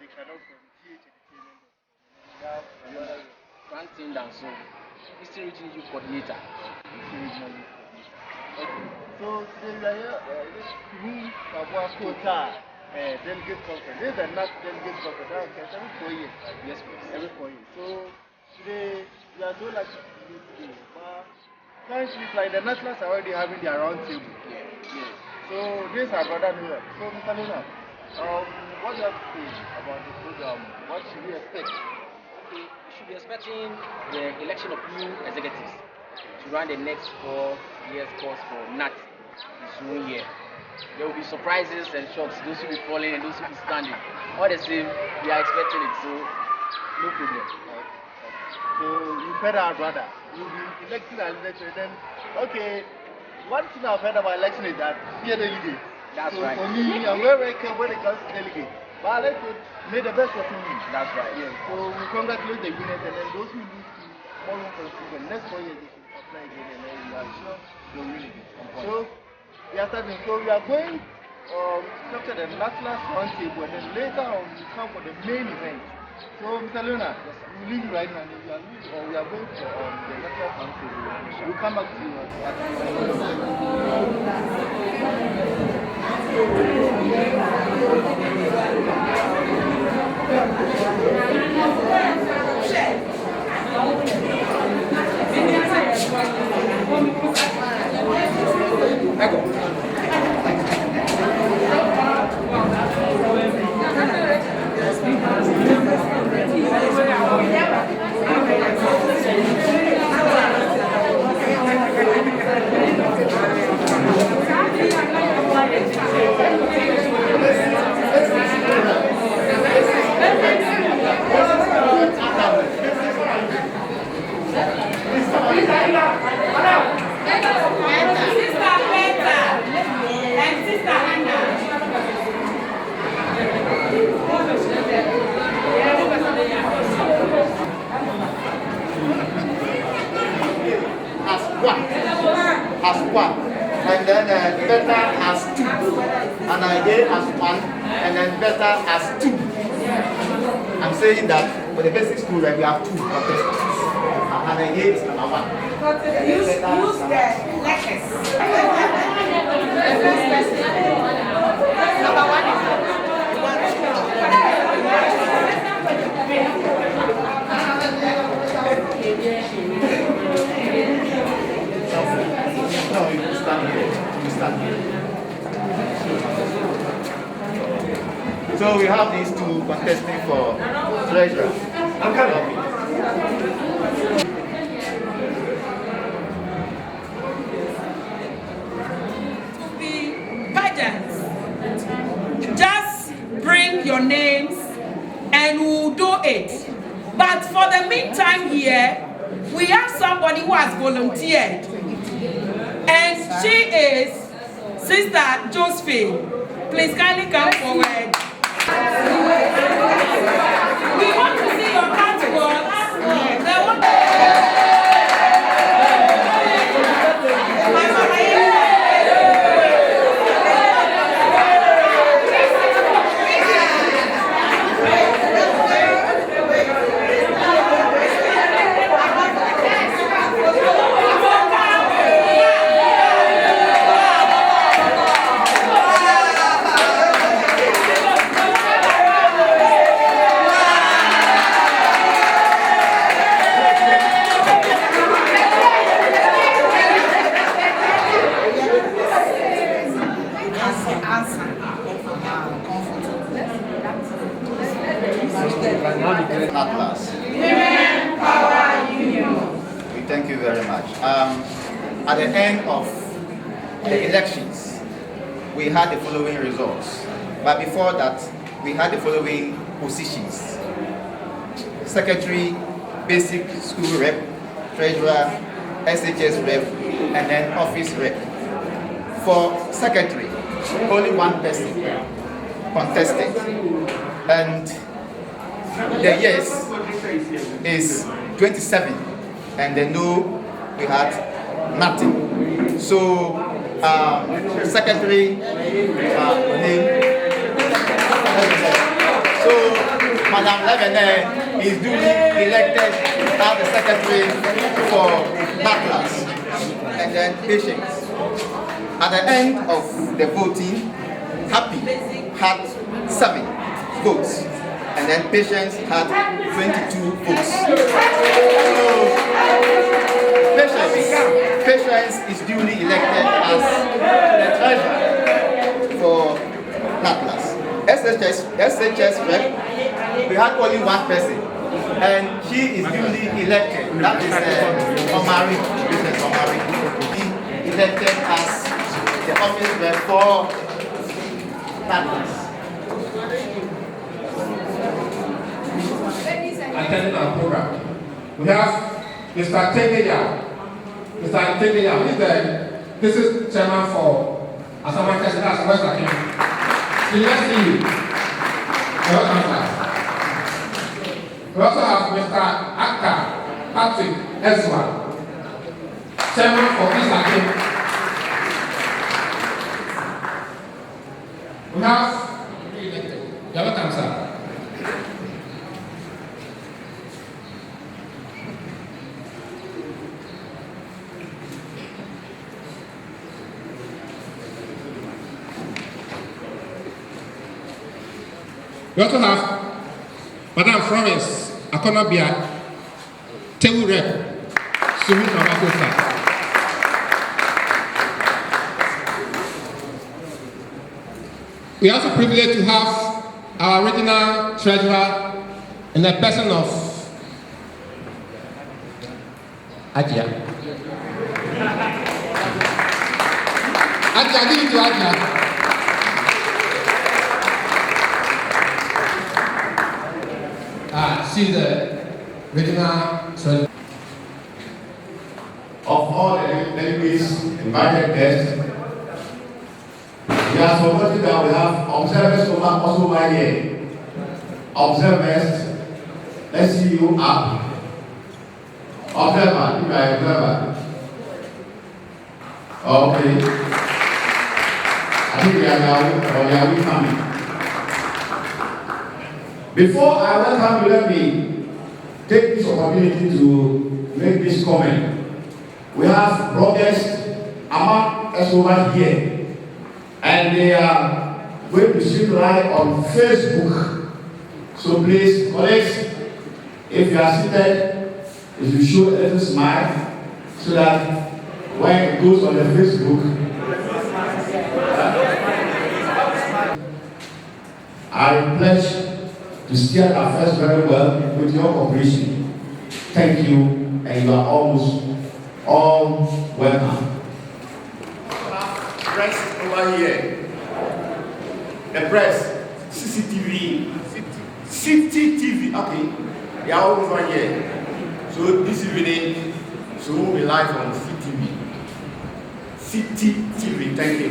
they cannot from GH Entertainment. One thing down, so Eastern Regional Youth Coordinator. Eastern Regional Youth Coordinator. Okay. So today we are here this Suhum Kraboa Coaltar Delegate Conference. This is the NAT Delegate Conference that occurs every 4 years. Yes, please. Every 4 years. So today we are so lucky to be today. But currently, like the nationals are already having their round table. Yeah. Yes. So this is our brother New York. So Mr. Luna, what do you have to say about the program? What should we expect? Okay, we should be expecting the election of new executives to run the next 4 years course for NAT this new year. There will be surprises and shocks, those who will be falling and those who will be standing. All the same, we are expecting it, so no problem. So you heard our brother. You'll be elected as leader. Then, okay, one thing I've heard about election is that fear delegate. That's so right. For me, I'm very careful when it comes to delegate. But let's make the best person win. That's right. Yeah. So we congratulate the winners, and then those who lose to more room for improvement. Next 4 years, they should apply again, and then we are sure they'll win again. So we are starting. So we are going to structure the national roundtable, and then later on we come for the main event. So Mr. Leonard, we leave right now, and we are going for the national roundtable. We'll come back to you. As one, and then better as two, and idea as one, and then better as two. I'm saying that for the basic school, we have two contestants, and idea is number one. Use the letters. Number one is No, you stand here. You stand here. So we have these two contesting for treasurer. I'm coming. to be pageants. Just bring your names and we'll do it. But for the meantime here, we have somebody who has volunteered. And she is Sister Josephine. Please kindly come forward. We want to see your artworks. Women Power Union. We thank you very much. At the end of the elections, we had the following results. But before that, we had the following positions: secretary, basic school rep, treasurer, SHS rep, and then office rep. For secretary, only one person contested, and the yes is 27, and the no, we had nothing. So secretary name. So Madam Levene is duly elected as the secretary for NATLAS. And then Patience. At the end of the voting, Happy had 7 votes. And then Patience had 22 votes. So, Patience is duly elected as the treasurer for NATLAS. SHS rep, we had only 1 person, and she is duly elected. That is Omari, Business Omari. He elected as the office rep for NATLAS. Attending our program. We have Mr. Tegeya. Mr. Tegeya, this is chairman for Asaman Tesla, West Akim. Let's see you. Welcome, sir. We also have Mr. Akka Patrick Ezra, chairman for East Akim. We have you're welcome, sir. We also have Madam Florence Akonobia, Tewu Rep, Suhum Kraboa Coaltar. We are also privileged to have our regional treasurer in the person of Ajia. Ajia, give it to Ajia. She's the regional treasurer. Of all the delegates invited guests, we are supported that we have observers also over here. Observers, let's see you up. Observer, if you are observer. Okay. I think we are now coming. Before I welcome you, let me take this opportunity to make this comment. We have brothers among us over here, and they are going to stream live on Facebook. So please, colleagues, if you are seated, you should show a little smile so that when it goes on the Facebook, I pledge to steer our affairs very well with your cooperation. Thank you, and you are almost all welcome. Press over here. The press, CCTV, CCTV, okay. They are all over here. So this evening, so we'll be live on CTV. CCTV, thank you.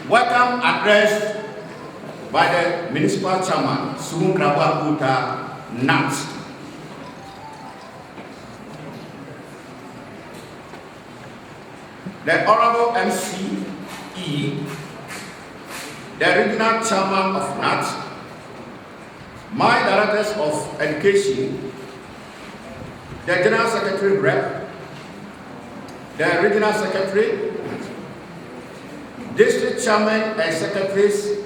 Welcome address by the Municipal Chairman, Suhum Kraboa Coaltar, NAT. The Honorable MCE, the Regional Chairman of NAT, my Directors of Education, the General Secretary Rep, the Regional Secretary, District Chairman and Secretaries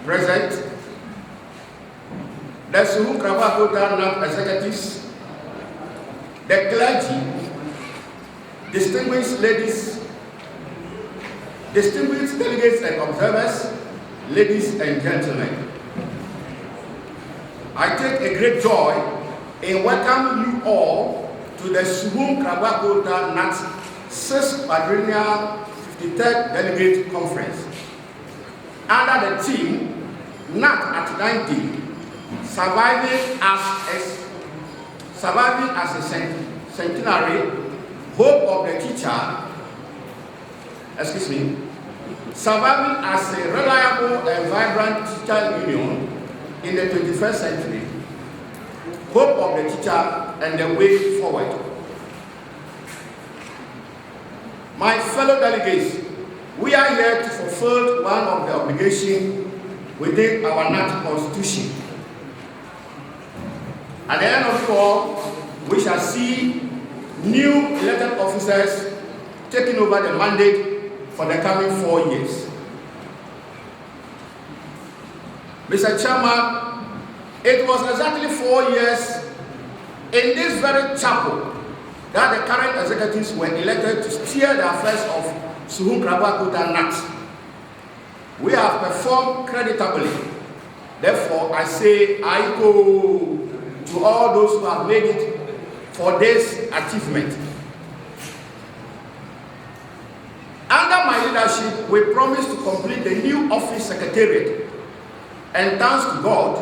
present, the Suhum Kraboa Coaltar NAT executives, the clergy, distinguished ladies, distinguished delegates and observers, ladies and gentlemen. I take a great joy in welcoming you all to the Suhum Kraboa Coaltar NAT 6th Quadrennial 53rd Delegate Conference. Under the theme, NAT at 90, surviving as a centenary, hope of the teacher, surviving as a reliable and vibrant teacher union in the 21st century, hope of the teacher and the way forward. My fellow delegates, we are here to fulfill one of the obligations within our NAT Constitution. At the end of it all, we shall see new elected officers taking over the mandate for the coming 4 years. Mr. Chairman, it was exactly 4 years in this very chapel that the current executives were elected to steer the affairs of Suhum Kraboa Coaltar NAT. We have performed creditably. Therefore, I say I go to all those who have made it for this achievement. Under my leadership, we promised to complete the new office secretariat. And thanks to God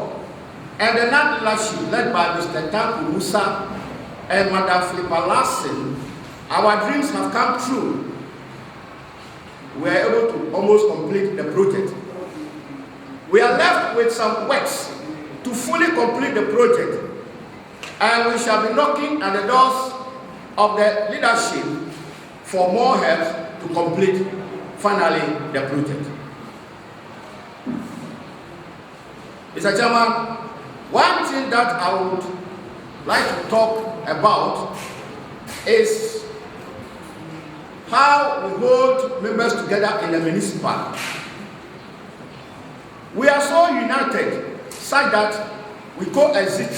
and the NAT leadership led by Mr. Tanku Musa and Madam Flipper Larson, our dreams have come true. We are able to almost complete the project. We are left with some works to fully complete the project, and we shall be knocking at the doors of the leadership for more help to complete finally the project. Mr. Chairman, one thing that I would like to talk about is how we hold members together in the municipal. We are so united such that we coexist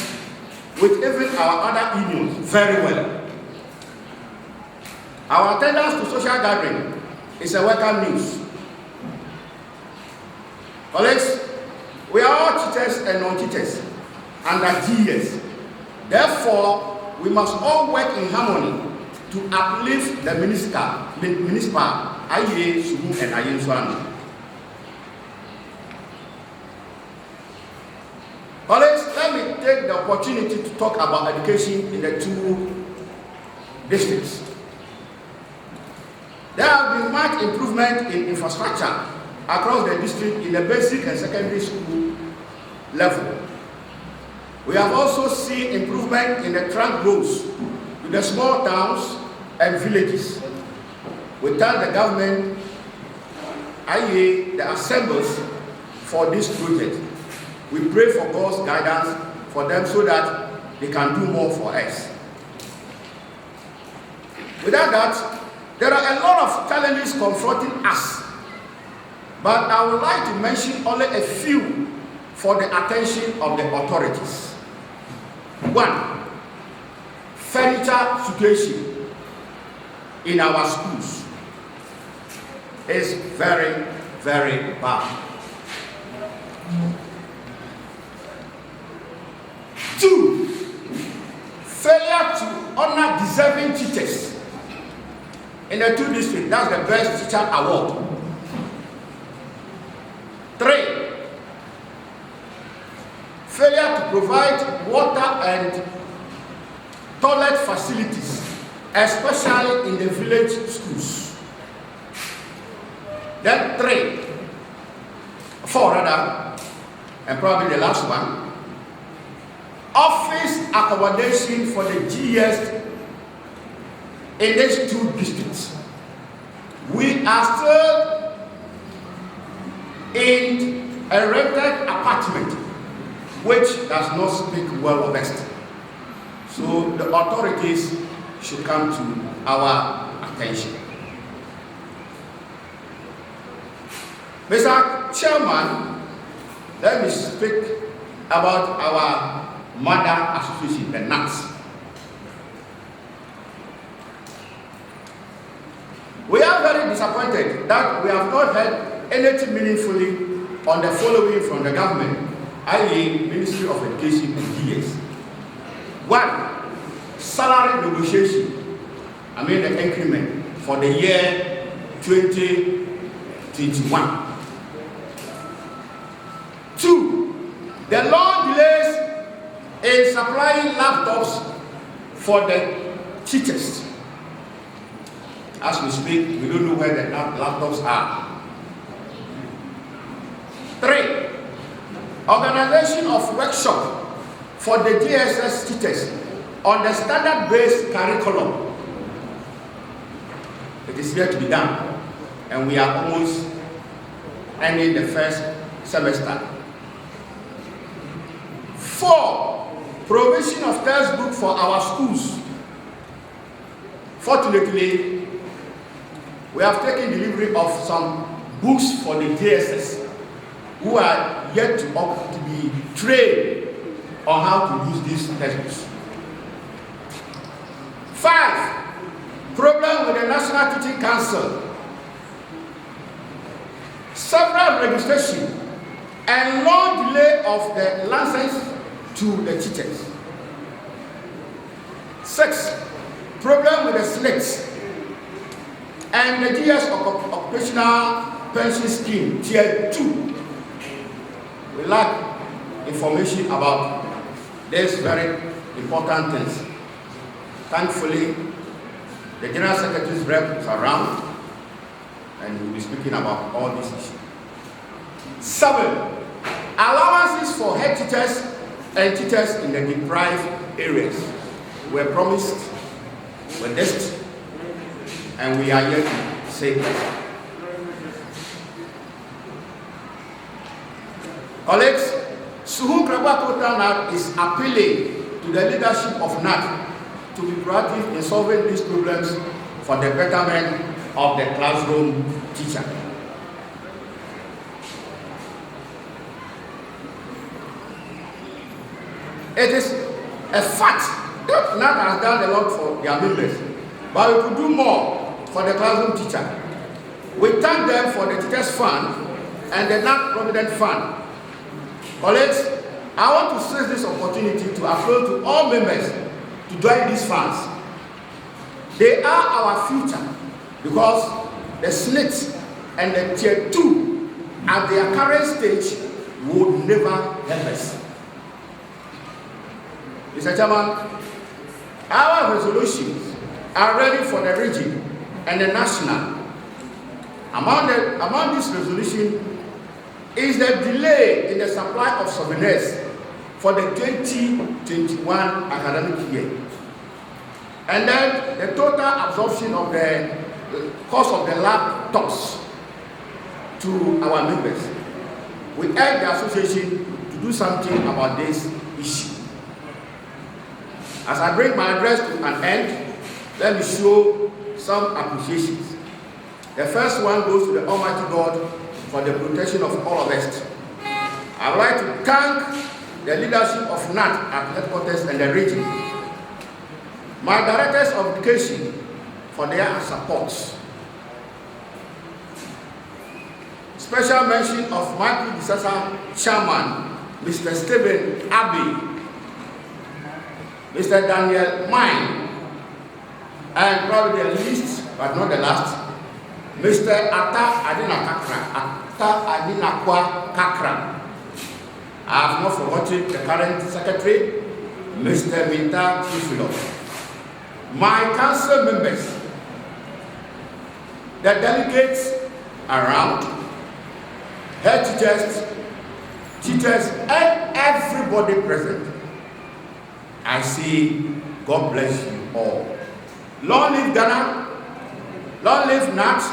with even our other unions very well. Our attendance to social gathering is a welcome news. Colleagues, we are all teachers and non-teachers under GS. Therefore, we must all work in harmony to uplift the municipal, IE, Suhum, and Ayenswano. Colleagues, let me take the opportunity to talk about education in the two districts. There have been much improvement in infrastructure across the district in the basic and secondary school level. We have also seen improvement in the trunk roads to the small towns and villages. We thank the government, i.e. the assemblies, for this project. We pray for God's guidance for them so that they can do more for us. Without that, there are a lot of challenges confronting us, but I would like to mention only a few for the attention of the authorities. 1, furniture situation in our schools is very, very bad. 2, failure to honor deserving teachers in the two districts. That's the best teacher award. 3, failure to provide water and toilet facilities, especially in the village schools. Then 4 rather, and probably the last one, office accommodation for the GS in these two districts. We are still in a rented apartment, which does not speak well of us. So the authorities should come to our attention. Mr. Chairman, let me speak about our mother association, the NATS. We are very disappointed that we have not heard anything meaningfully on the following from the government, i.e. Ministry of Education and GS. 1, salary negotiation, the increment for the year 2021. 2, the long delays in supplying laptops for the teachers. As we speak, we don't know where the laptops are. 3, organization of workshop for the DSS teachers on the standard-based curriculum. It is yet to be done, and we are almost ending the first semester. 4, provision of textbook for our schools. Fortunately, we have taken delivery of some books for the JSS who are yet to be trained on how to use these textbooks. 5, problem with the National Teaching Council. Several registration and long delay of the license to the teachers. 6, problem with the slates and the GS Occupational Pension Scheme, Tier 2. We lack information about these very important things. Thankfully, the General Secretary's rep is around and he will be speaking about all these issues. 7, allowances for head teachers and teachers in the deprived areas were promised, were dished, and we are yet to say that. Colleagues, Suhum Kraboa Coaltar is appealing to the leadership of NAT to be proactive in solving these problems for the betterment of the classroom teacher. It is a fact that NAT has done a lot for their members, but we could do more for the classroom teacher. We thank them for the Teachers Fund and the NAT Provident Fund. Colleagues, I want to seize this opportunity to appeal to all members to join these funds. They are our future because the SNIT and the Tier 2 at their current stage would never help us. Mr. Chairman, our resolutions are ready for the region and the national. Among this resolution is the delay in the supply of souvenirs for the 2021 academic year. And then the total absorption of the cost of the laptops to our members. We urge the association to do something about this issue. As I bring my address to an end, let me show some appreciations. The first one goes to the Almighty God for the protection of all of us. I would like to thank the leadership of NAT at headquarters and the region, my directors of education for their support. Special mention of my predecessor chairman, Mr. Stephen Abbey, Mr. Daniel Mine, and probably the least but not the last, Mr. Ata Adinakwa Kakra. I have not forgotten the current secretary, Mr. Minta Chifilo. My council members, the delegates around, head teachers, and everybody present. I say, God bless you all. Long live Ghana, long live NAT.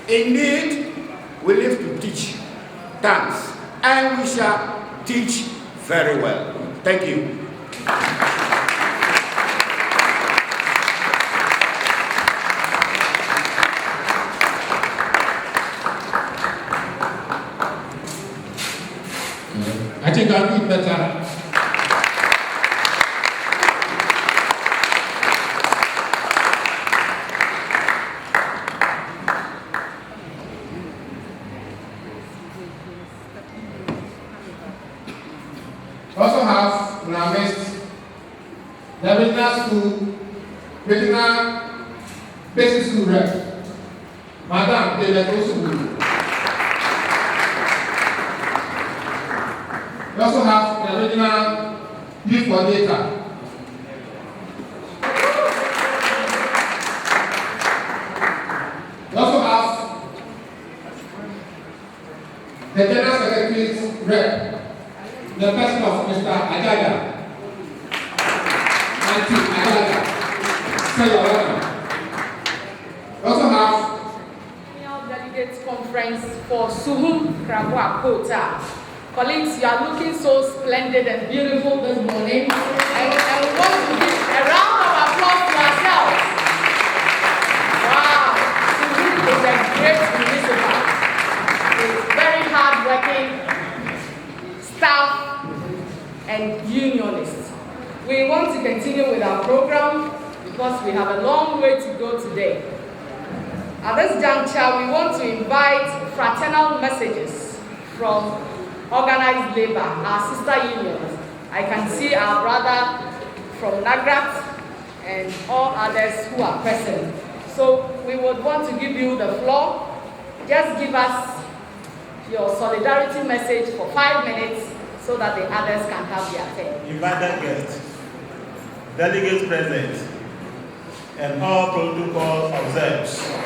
Indeed, we live to teach. Thanks. And we shall teach very well. Thank you. I think I'll do better. Also have in our midst the regional basic school rep, Madam Delegates. We also have the regional youth coordinator. We also have the General Secretary's rep, the person of Mr. Ajaga. Auntie Ajaga. Say your welcome. We also for Suhum Kraboa Coaltar. Colleagues, you are looking so splendid and beautiful this morning, and we want to give a round of applause to ourselves. Wow, Suhum is a great municipal. It's very hard-working staff and unionists. We want to continue with our program because we have a long way to go today. At this juncture, we want to invite fraternal messages from organized labor, our sister unions. I can see our brother from NAGRAT and all others who are present. So we would want to give you the floor. Just give us your solidarity message for 5 minutes so that the others can have their turn. Invited guests, delegates present, and all protocols observed.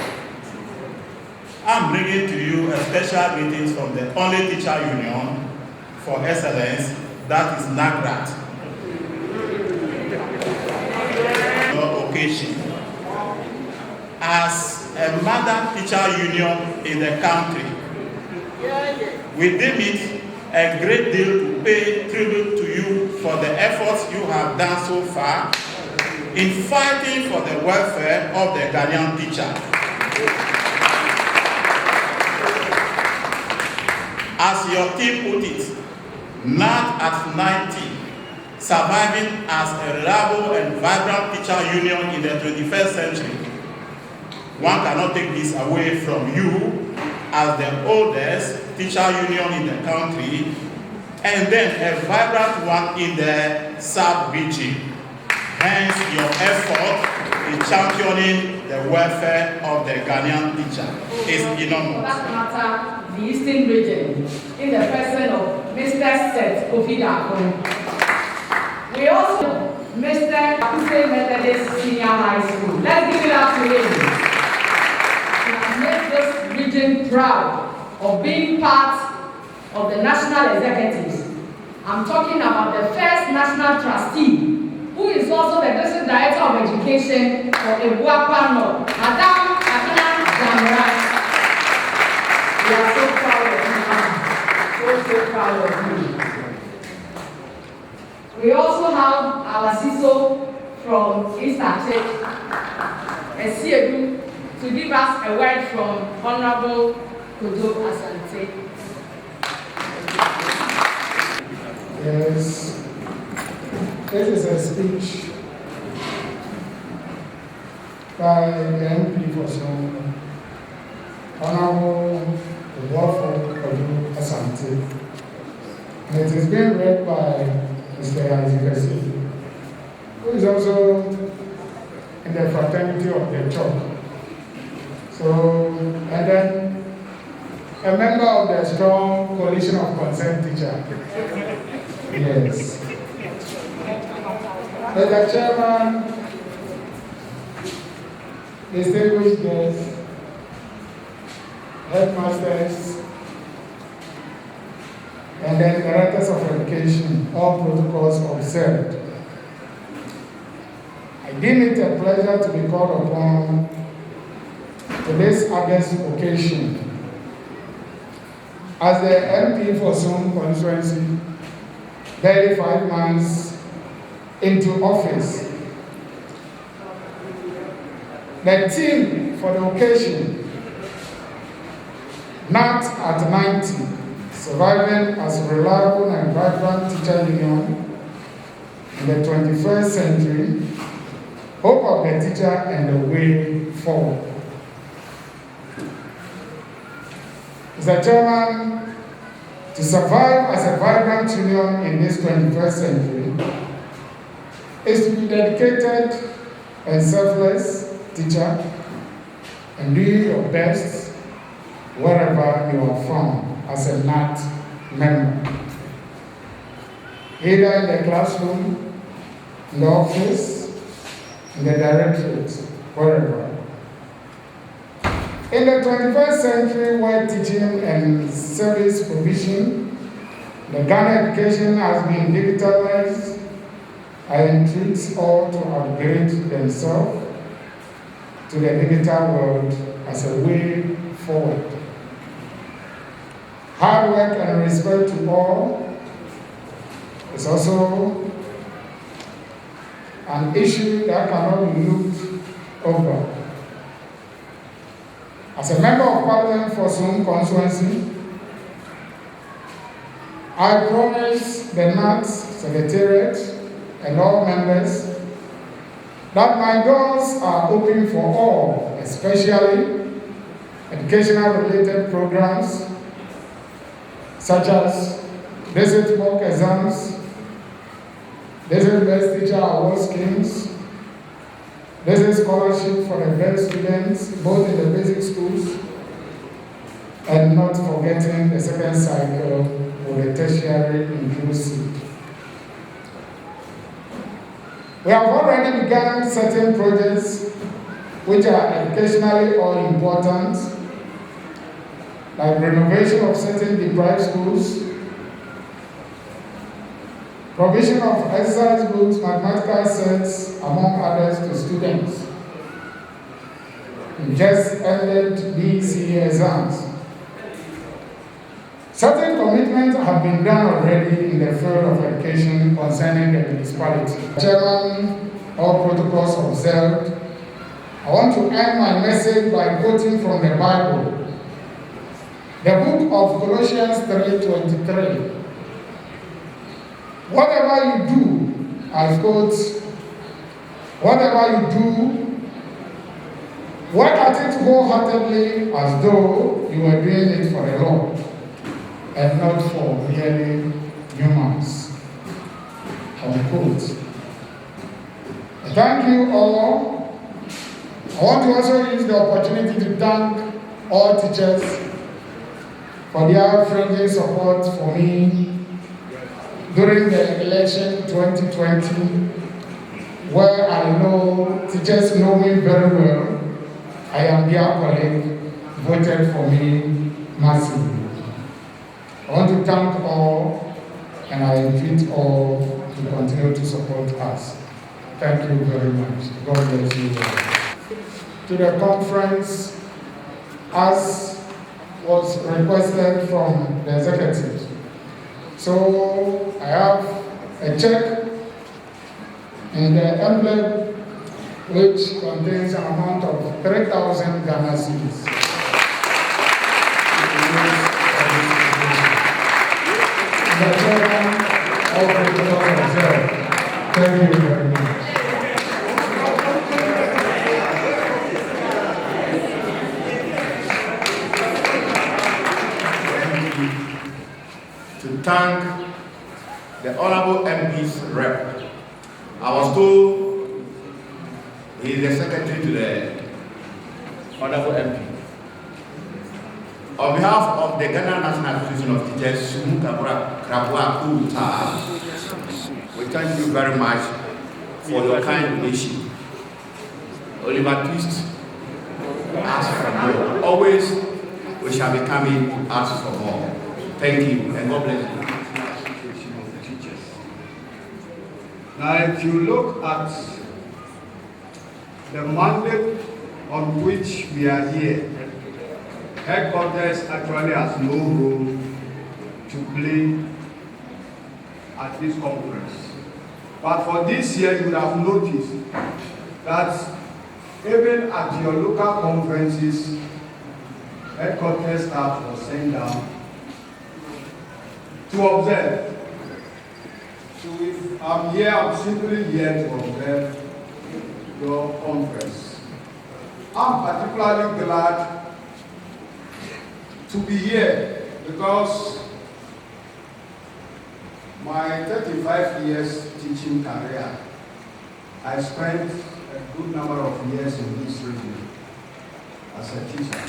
I'm bringing to you a special greeting from the only teacher union for excellence, that is NAGRAT. No occasion. As a mother teacher union in the country, we deem it a great deal to pay tribute to you for the efforts you have done so far in fighting for the welfare of the Ghanaian teacher. As your team put it, not at 90, surviving as a reliable and vibrant teacher union in the 21st century. One cannot take this away from you as the oldest teacher union in the country, and then a vibrant one in the sub-region. Hence, your effort in championing the welfare of the Ghanaian teacher is enormous. The Eastern region, in the person of Mr. Seth Kofidako. We also Mr. Akuse Methodist Senior High School. Let's give it up to him. He has made this region proud of being part of the national executives. I'm talking about the first national trustee, who is also the district director of education for Ebuakwa North, Madam Akina Jamra. We are so proud of you, so proud of you. We also have our CISO from Eastern Church, Esiedu, to give us a word from Honorable Kojo Asante. Yes, this is a speech by the MP for Suhum, Honorable Kojo Asante, and it is being read by Mr. Isaac, who is also in the fraternity of the church. So, and then a member of the strong coalition of concerned teachers. Yes. Mr. Chairman, distinguished guests, headmasters, and then directors of education, all protocols observed. I deem it a pleasure to be called upon to this August occasion as the MP for Suhum constituency, 35 months into office. The theme for the occasion, not at 90, surviving as a reliable and vibrant teacher union in the 21st century, hope of the teacher and the way forward. Mr. Chairman, to survive as a vibrant union in this 21st century is to be dedicated and selfless teacher and do your best wherever you are found as a GNAT member, either in the classroom, in the office, in the directorate, wherever. In the 21st century, where teaching and service provision, the Ghana education has been digitalized, I entreat all to upgrade themselves to the digital world as a way forward. hard work and respect to all is also an issue that cannot be looked over. As a member of Parliament for Suhum constituency, I promise the GNAT Secretariat and all members that my doors are open for all, especially educational related programs such as basic mock exams, basic best teacher award schemes, basic scholarship for the best students, both in the basic schools, and not forgetting the second cycle for the tertiary inclusive. We have already begun certain projects which are educationally all important, like renovation of certain deprived schools, provision of exercise books, mathematical sets, among others, to students. We just ended BCE exams. Certain commitments have been done already in the field of education concerning the municipality. Chairman, all protocols observed. I want to end my message by quoting from the Bible. The book of Colossians 3:23. Whatever you do, I quote, whatever you do, work at it wholeheartedly as though you were doing it for the Lord and not for merely humans. Unquote. Thank you all. I want to also use the opportunity to thank all teachers for their friendly support for me during the election 2020, where I know teachers know me very well. I am their colleague, voted for me massively. I want to thank all, and I invite all to continue to support us. Thank you very much. God bless you all. To the conference, as was requested from the executives. So I have a check in the envelope which contains an amount of 3,000 Ghana cedis. The chairman of the observed. Thank you very much. To thank the Honorable MP's rep. I was told he is the secretary to the Honorable MP. On behalf of the Ghana National Association of Teachers, Suhum Kraboa Coaltar, we thank you very much for your kind donation. Oliver Twist asked for more. Always we shall be coming to ask for more. Thank you, and God bless you. Now, if you look at the mandate on which we are here, headquarters actually has no role to play at this conference. But for this year, you would have noticed that even at your local conferences, headquarters staff was sent down to observe. So if I'm here, I'm simply here to observe your conference. I'm particularly glad to be here because my 35 years teaching career, I spent a good number of years in this region as a teacher.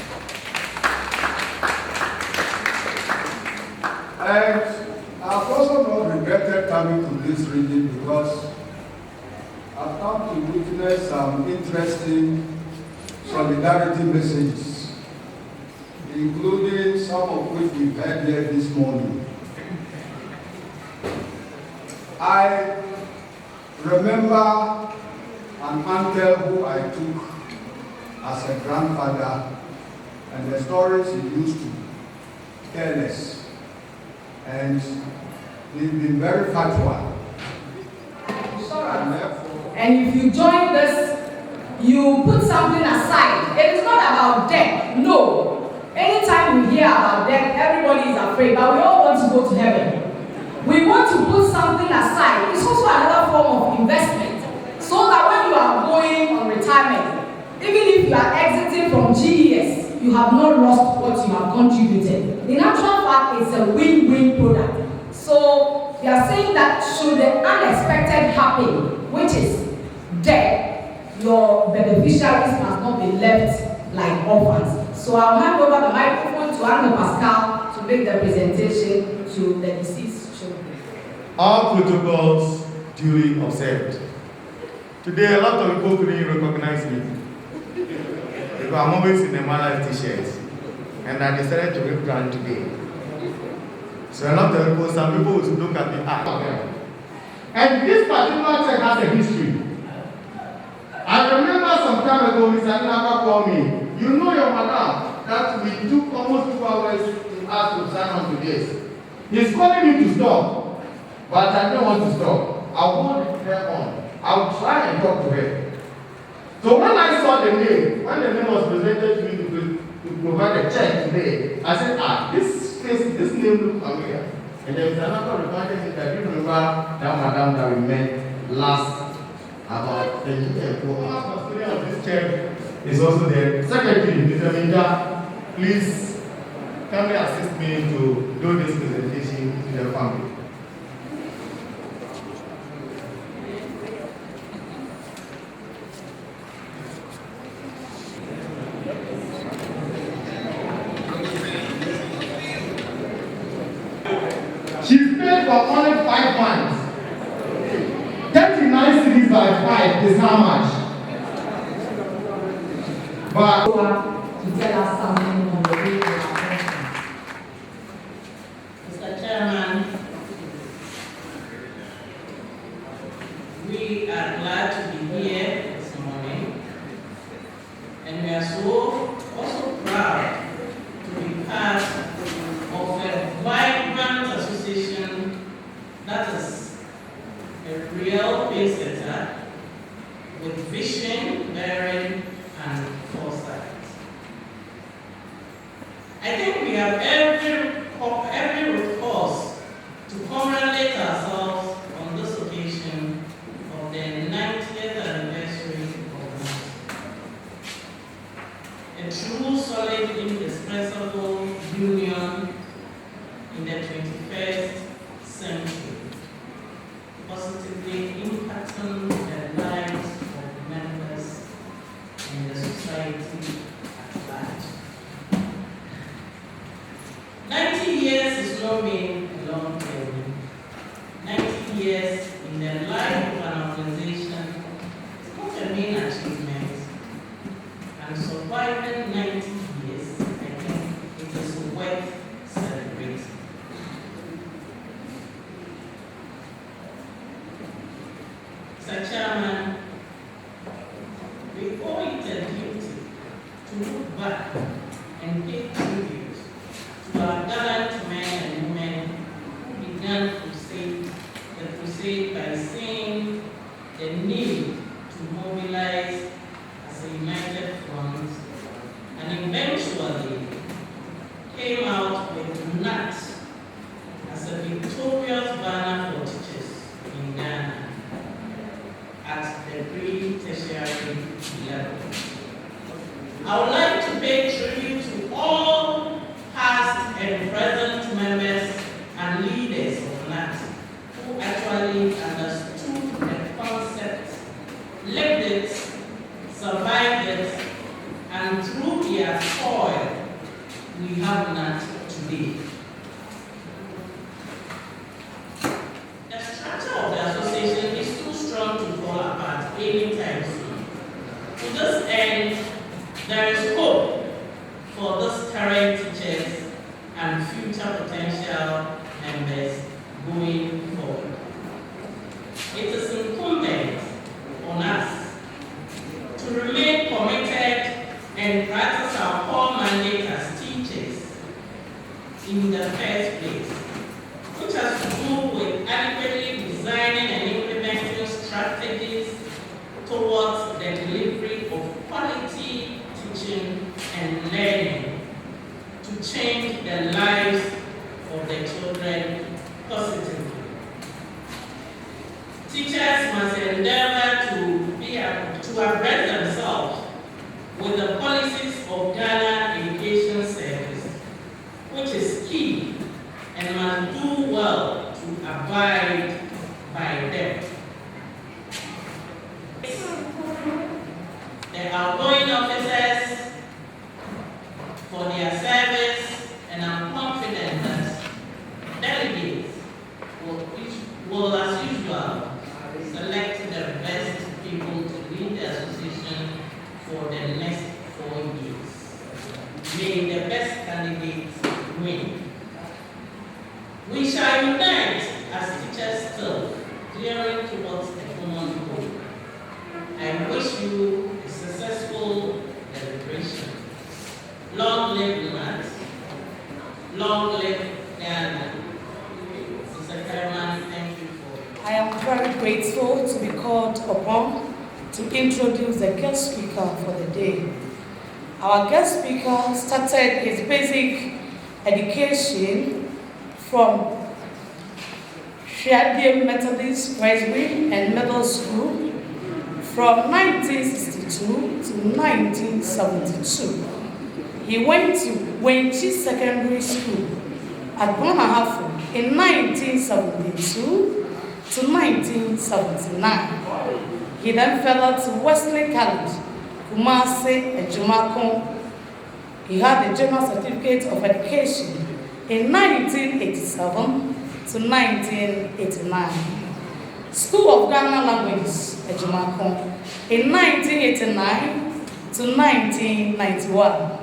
And I've also not regretted coming to this region because I've come to witness some interesting solidarity messages, including some of which we've heard here this morning. I remember an uncle who I took as a grandfather and the stories he used to tell us. and he's been very factual. And if you join this, you put something aside. It is not about death. No. Anytime we hear about death, everybody is afraid, but we all want to go to heaven. We want to put something aside. It's also another form of investment. So that when you are going on retirement, even if you are exiting from GES, you have not lost what you have contributed. In actual fact, it's a win-win product. So we are saying that should the unexpected happen, which is death, your beneficiaries must not be left like orphans. So I'll hand over the microphone to Anne Pascal to make the presentation to the deceased children. All protocols duly observed. Today, a lot of people couldn't even recognize me. Because I'm always in the Mala t-shirts. And I decided to rebrand today. So a lot of people, some people would look at me, and this particular check has a history. I remember some time ago, Mr. Naka called me. You know your madam, that we took almost 2 hours to ask to sign on to this. He's calling me to stop, but I don't want to stop. I'll hold her on. I'll try and talk to her. So when I saw the name, when the name was presented to me to provide a check today, I said, this name looks familiar. And there was another reminded me that you remember that madam that we met last about a year ago. Our custodian of this check is also there. Secretary, Mr. Minja, please kindly assist me to do this presentation to the family. She's paid for only 5 months. 39 cities by 5 is how much? But to tell us something on the way of our question. Mr. Chairman, we are glad to be here this morning, and we are also proud to be part of a vibrant association that is a real pace setter with vision, bearing, and foresight. I think we have every cause to congratulate ourselves on this occasion of the 90th anniversary of NAT. A true, solid, indispensable union in the 21st century, positively impacting the lives of members and the society at large. 90 years is not being a long term. 90 years in the life of an organization is not a main achievement. And surviving 90 years, I think it is worth celebrating. Mr. Chairman, we owe it a duty to look back and pay tribute to our gallant men and women who began the crusade by seeing the need to mobilize as a united front, and eventually came out with NAT as a victorious banner for teachers in Ghana at the pre-tertiary level. I would like to pay tribute to all past and present members and leaders of NAT who actually understood the concept, lived it, survived it, and through their toil, we have NAT today. The structure of the association is too strong to fall apart anytime soon. To this end, there is hope for this current teachers and future potential members going forward. It is incumbent on us to remain committed and practice our core mandate as teachers in the first place, and learning to change the lives of the children positively. Teachers must endeavor to abreast themselves with the policies of Ghana Education Service, which is key, and must do well to abide by them. The outgoing officers for their service, and I'm confident that delegates will as usual select the best people to lead the association for the next 4 years. May the best candidates win. We shall unite as teachers still, gearing towards a common goal. I wish you a successful celebration. Long live NAT, long live Ghana. Mr. Chairman, thank you for... I am very grateful to be called upon to introduce the guest speaker for the day. Our guest speaker started his basic education from Shadiem Methodist Presbyterian and Middle School from 1962 to 1972. He went to Wenchi Secondary School at Bonahafo in 1972 to 1979. He then fell to Wesley College, Kumasi, and Jumakon. He had a general certificate of education in 1987 to 1989. School of Ghana Languages at Jumakon in 1989 to 1991.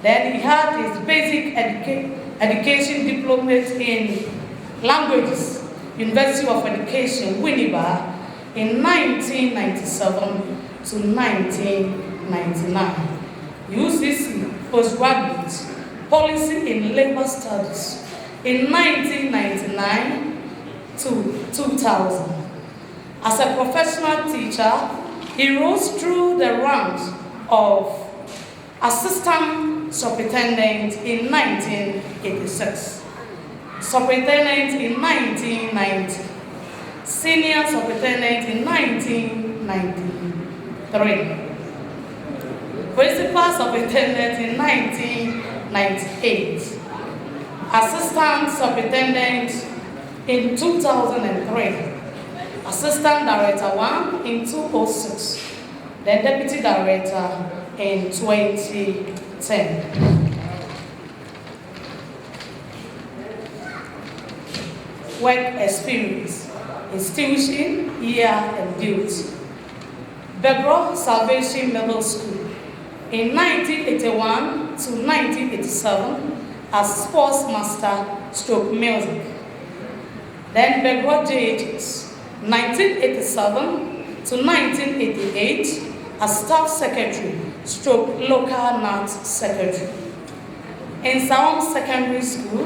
Then he had his basic education diploma in languages, University of Education, ONIMAH, in 1997 to 1999. UCC postgraduate policy in labor studies in 1999 to 2000. As a professional teacher, he rose through the ranks of assistant superintendent in 1986, superintendent in 1990, senior superintendent in 1993, principal superintendent in 1998, assistant superintendent in 2003, assistant director 1 in 2006, then deputy director in 2010. Work experience, institution, year and duty. Begro Salvation Middle School in 1981 to 1987 as sports master stroke music. Then Begro JHS 1987 to 1988 as staff secretary stroke local NAT secretary. In Suhum Secondary School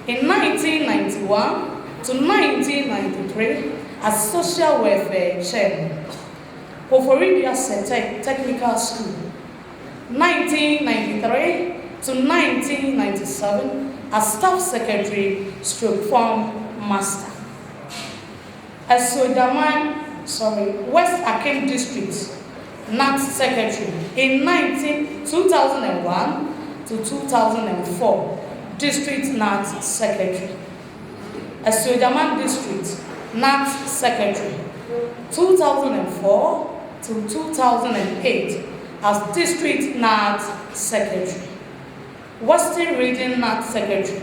in 1991 to 1993 as social welfare chairman. Poforibia Technical School 1993 to 1997 as staff secretary stroke form master. As West Akim District NAT secretary in 2001 to 2004 district NAT secretary. As District NAT secretary 2004 to 2008 as district NAT secretary. Western Region NAT secretary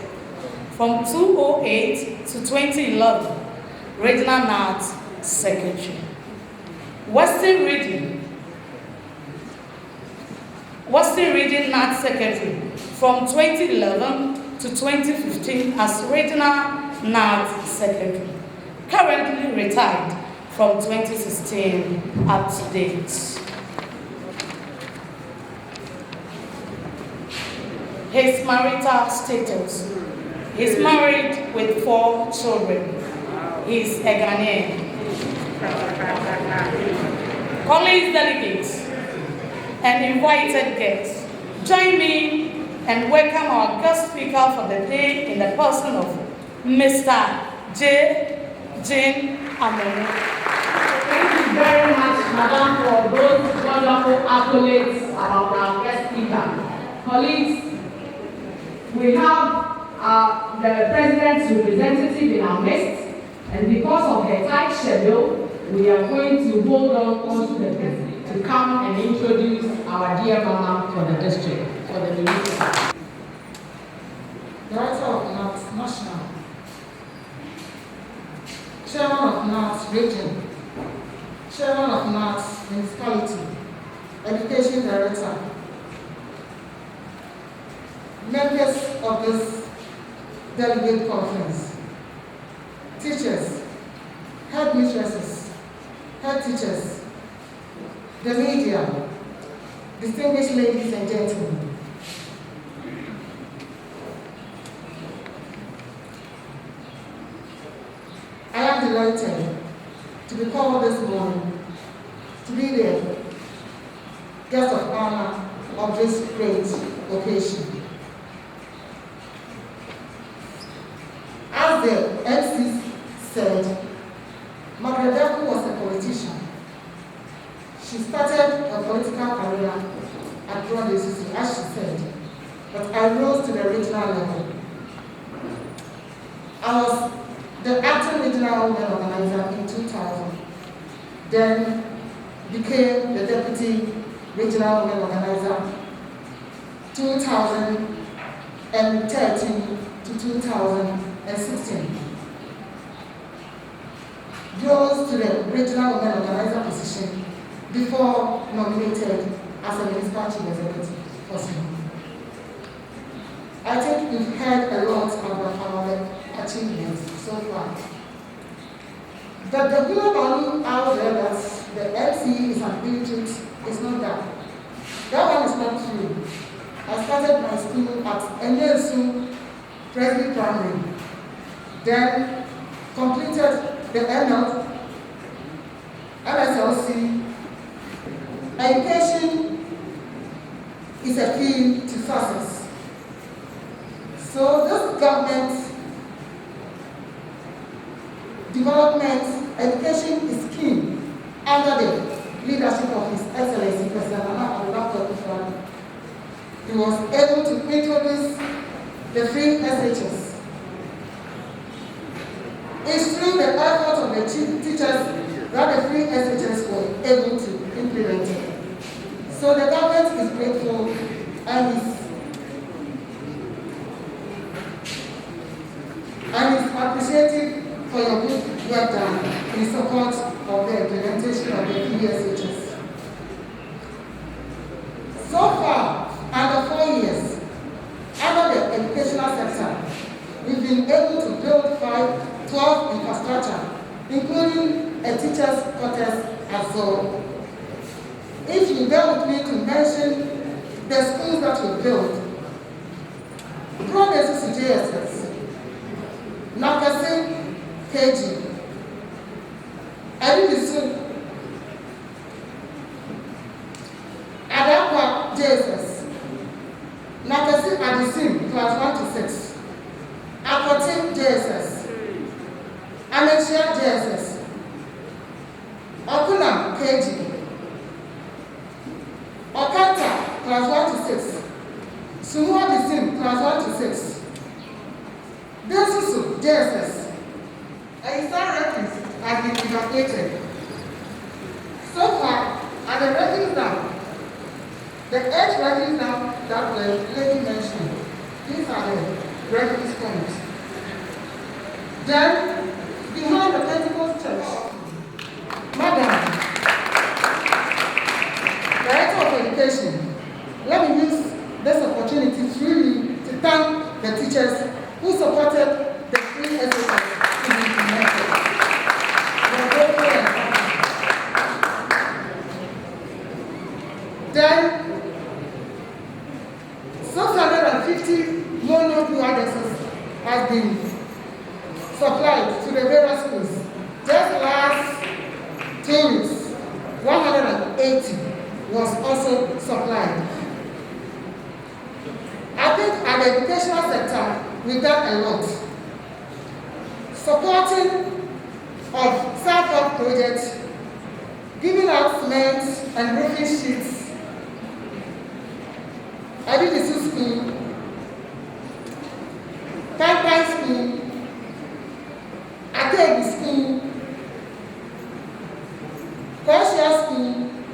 from 2008 to 2011 regional NAT secretary. Western Region NAT secretary from 2011 to 2015 as regional NAT secretary. Currently retired from 2016 up to date. His marital status. He's married with 4 children. He's a Ghanaian. Colleagues, delegates, and invited guests, Join me and welcome our guest speaker for the day in the person of Mr. AMAMOO. Thank you very much, Madam, for those wonderful accolades about our guest speaker. Colleagues, we have the President's representative in our midst, and because of her tight schedule, we are going to hold on to the President to come and introduce our dear Mama for the district, for the municipal. Director of GNAT National, Chairman of GNAT Region, Chairman of GNAT Municipality, Education Director, members of this delegate conference, teachers, head mistresses, head teachers, the media, distinguished ladies and gentlemen. I am delighted to be called this morning to be the guest of honor of this great occasion. As the MC said, Margaret Deku was a politician. She started a political career at GYIMAH, as she said, but I rose to the regional level. I was the acting regional women organizer in 2000, then became the deputy regional women organizer 2013 to 2016. Rose to the regional women organizer position before nominated as a municipal chief executive for Suhum. I think we've heard a lot about our achievements so far. But the real value out there that the MC is an illiterate is not that. That one is not true. I started my school at NSU Presby Primary, then completed the ML, MSLC. Education is a key to success. So this government development, education is key under the leadership of His Excellency President AMAMOO. He was able to introduce the free SHS. It's through the effort of the teachers that the free SHS were able to implement it. So the government is grateful and is appreciative for your good work done in support of the implementation of the free SHS. So far, under 4 years, under the educational sector, we've been able to build 12 infrastructure, including a teacher's quarters as well. If you bear with me to mention the schools that we built, Progress to JSS, Nakasi KG, Adibisu, Adakwa JSS, Nakasi Adisim, class 1 to 6, Akwati JSS, Amechia JSS, Okuna KG, Okanta, class 1 to 6, Suhum Disim, class 1 to 6, Desusu JSS, and Eastern Refuge has been evacuated. So far, at the refuge now, the 8 refuge now that were lately mentioned, these are the refuge points. Then, behind the Pentecost Church, Madam, Director of Education, let me use this opportunity through you to thank the teachers who supported the free SHS to be implemented. We are grateful and happy. Then, 650 mono PADMORE has been supplied to the various schools. Just last 2 weeks, 180 was also supplied. the educational sector, we've done a lot. Supporting of self-help projects, giving out cement and roofing sheets. I did the scheme, Pipeline scheme, Akegi scheme, Conscious scheme,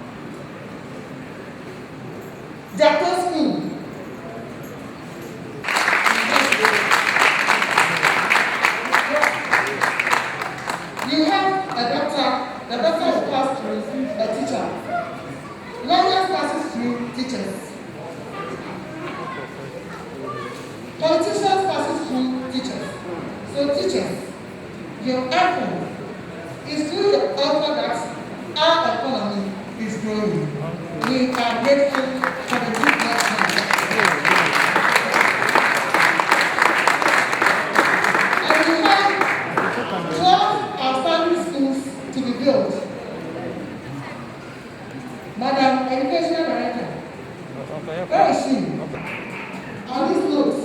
Jato scheme. You have a doctor, the doctor is passed through a teacher. Lawyers passes through teachers. Politicians passes through teachers. So teachers, your effort is through the effort that our economy is growing. We are grateful for the good work. And we have 12 outstanding schools to be built. Madam Educational Director, where is she? On this note,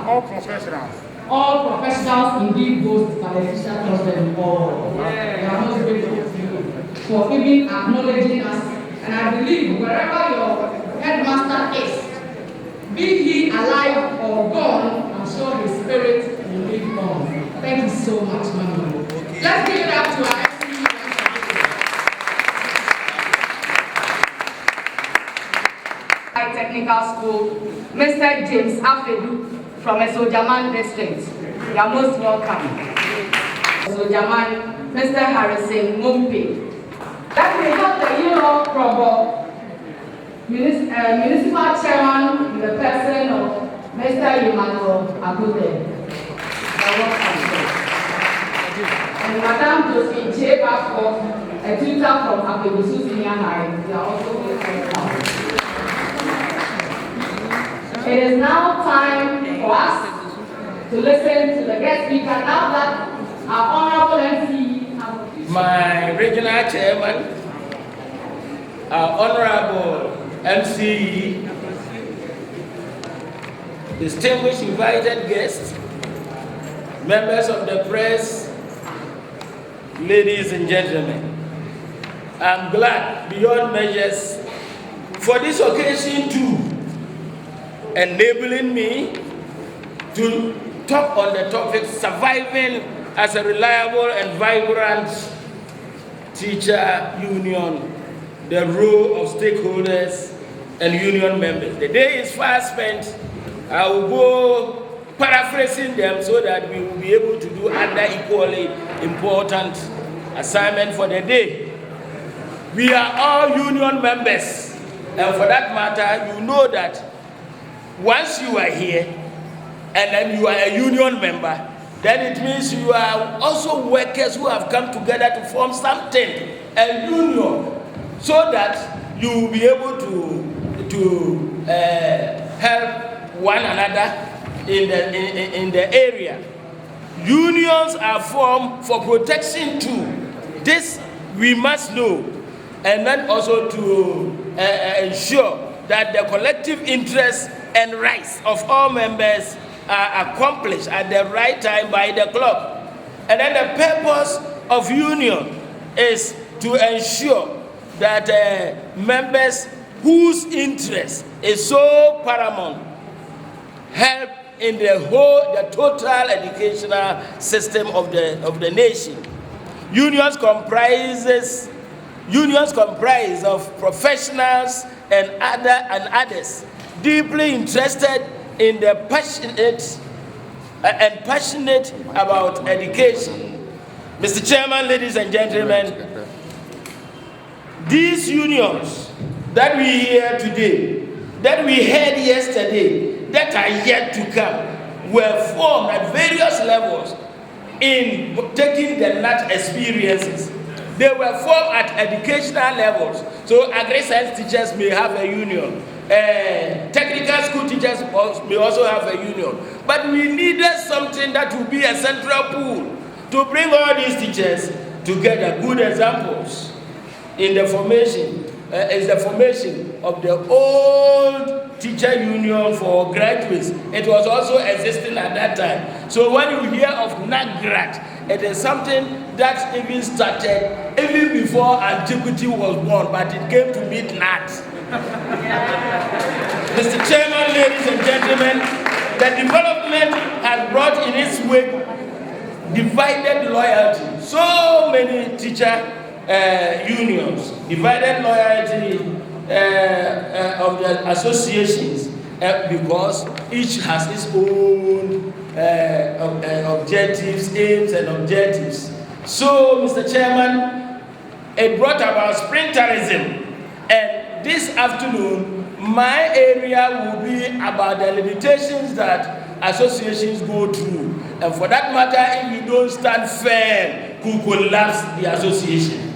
All professionals. All professionals indeed boast beneficial trust and all. We are most grateful to you for even acknowledging us. And I believe wherever your headmaster is, be he alive or gone, I'm sure his spirit will live on. Thank you so much, Mama. Let's give it up to our Technical School, Mr. James Afedu from Esojaman District. You are most welcome. Esojaman, Mr. Harrison Mumpi. Then we have the Suhum Kraboa Municipal Chairman in the person of Mr. Emmanuel Agude. You are welcome. And Madam Josephine J. Bafo, a tutor from Abebusu Senior High. You are also welcome. It is now time for us to listen to the guest speaker now that our honorable MC, my regional chairman, our honorable MC, distinguished invited guests, members of the press, ladies and gentlemen. I'm glad beyond measures for this occasion too, enabling me to talk on the topic surviving as a reliable and vibrant teacher union, the role of stakeholders and union members. The day is fast spent. I will go paraphrasing them so that we will be able to do other equally important assignment for the day. We are all union members, and for that matter, you know that once you are here and then you are a union member, then it means you are also workers who have come together to form something, a union, so that you will be able to help one another in the area. Unions are formed for protection too. This we must know, and then also to ensure that the collective interests and rights of all members are accomplished at the right time by the clock. And then the purpose of union is to ensure that members whose interest is so paramount help in the total educational system of the nation. Unions comprise of professionals and others deeply interested in the passionate about education. Mr. Chairman, ladies and gentlemen, these unions that we hear today, that we heard yesterday, that are yet to come, were formed at various levels in taking the GNAT experiences. They were formed at educational levels. So agri-science teachers may have a union. technical school teachers may also have a union. But we needed something that would be a central pool to bring all these teachers together. Good examples in the formation is the formation of the old teacher union for graduates. It was also existing at that time. So when you hear of NAGRAT, it is something that even started even before antiquity was born, but it came to meet NAT. Mr. Chairman, ladies and gentlemen, the development has brought in its wake divided loyalty. So many teacher unions, divided loyalty of the associations because each has its own objectives, aims and objectives. So, Mr. Chairman, it brought about sprinterism, and this afternoon my area will be about the limitations that associations go through, and for that matter, if you don't stand firm, could collapse the association.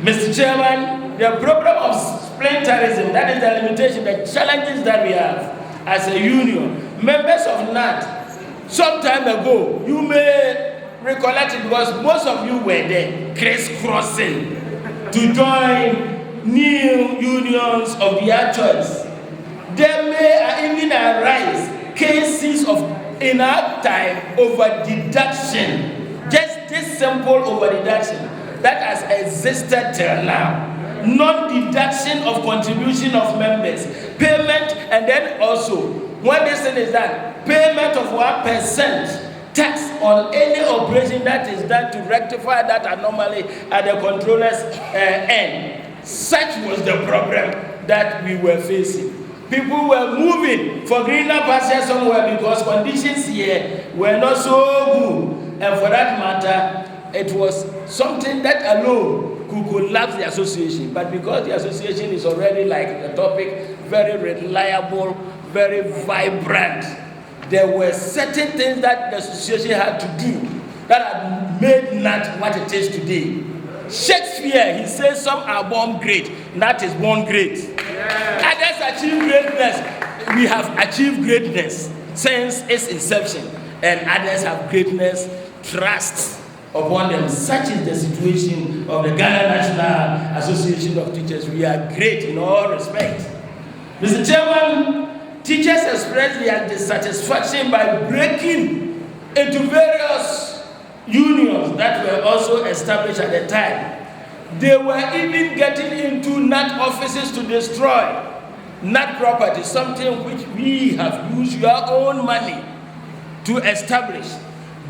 Mr. Chairman, the problem of splinterism, that is the limitation, the challenges that we have as a union. Members of NAT, some time ago, you may recollect it because most of you were there, crisscrossing to join new unions of their choice. There may even arise cases of, in our time, over deduction, just this simple over deduction that has existed till now. Non-deduction of contribution of members, payment, and then also, when this thing is done, payment of 1% tax on any operation that is done to rectify that anomaly at the controller's end. Such was the problem that we were facing. People were moving for greener pastures somewhere because conditions here were not so good. And for that matter, it was something that alone could collapse the association. But because the association is already, like the topic, very reliable, very vibrant, there were certain things that the association had to do that had made NAT what it is today. Shakespeare, he says some are born great, NAT is born great. Yeah. Others achieve greatness. We have achieved greatness since its inception, and others have greatness thrust upon them. Such is the situation of the Ghana National Association of Teachers. We are great in all respects. Mr. Chairman, teachers expressed their dissatisfaction by breaking into various unions that were also established at the time. They were even getting into NAT offices to destroy NAT property, something which we have used your own money to establish.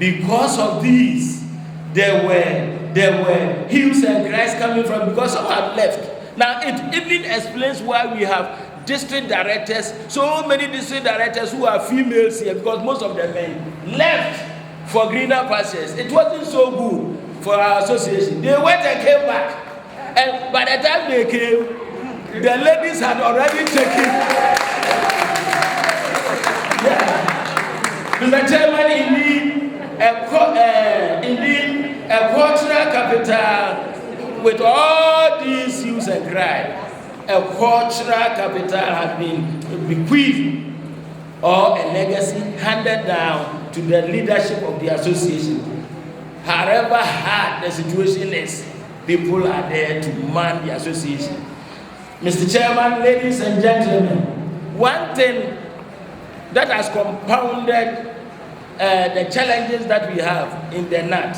Because of these, there were hues and cries coming from, because some had left. Now it even explains why we have district directors, so many district directors who are females here, because most of the men left for greener pastures. It wasn't so good for our association. They went and came back, and by the time they came, the ladies had already taken. Yeah. Mr. Chairman, indeed, a cultural capital with all these hues and cries. A cultural capital has been bequeathed or a legacy handed down to the leadership of the association. However hard the situation is, people are there to man the association. Mr. Chairman, ladies and gentlemen, one thing that has compounded the challenges that we have in the NAT,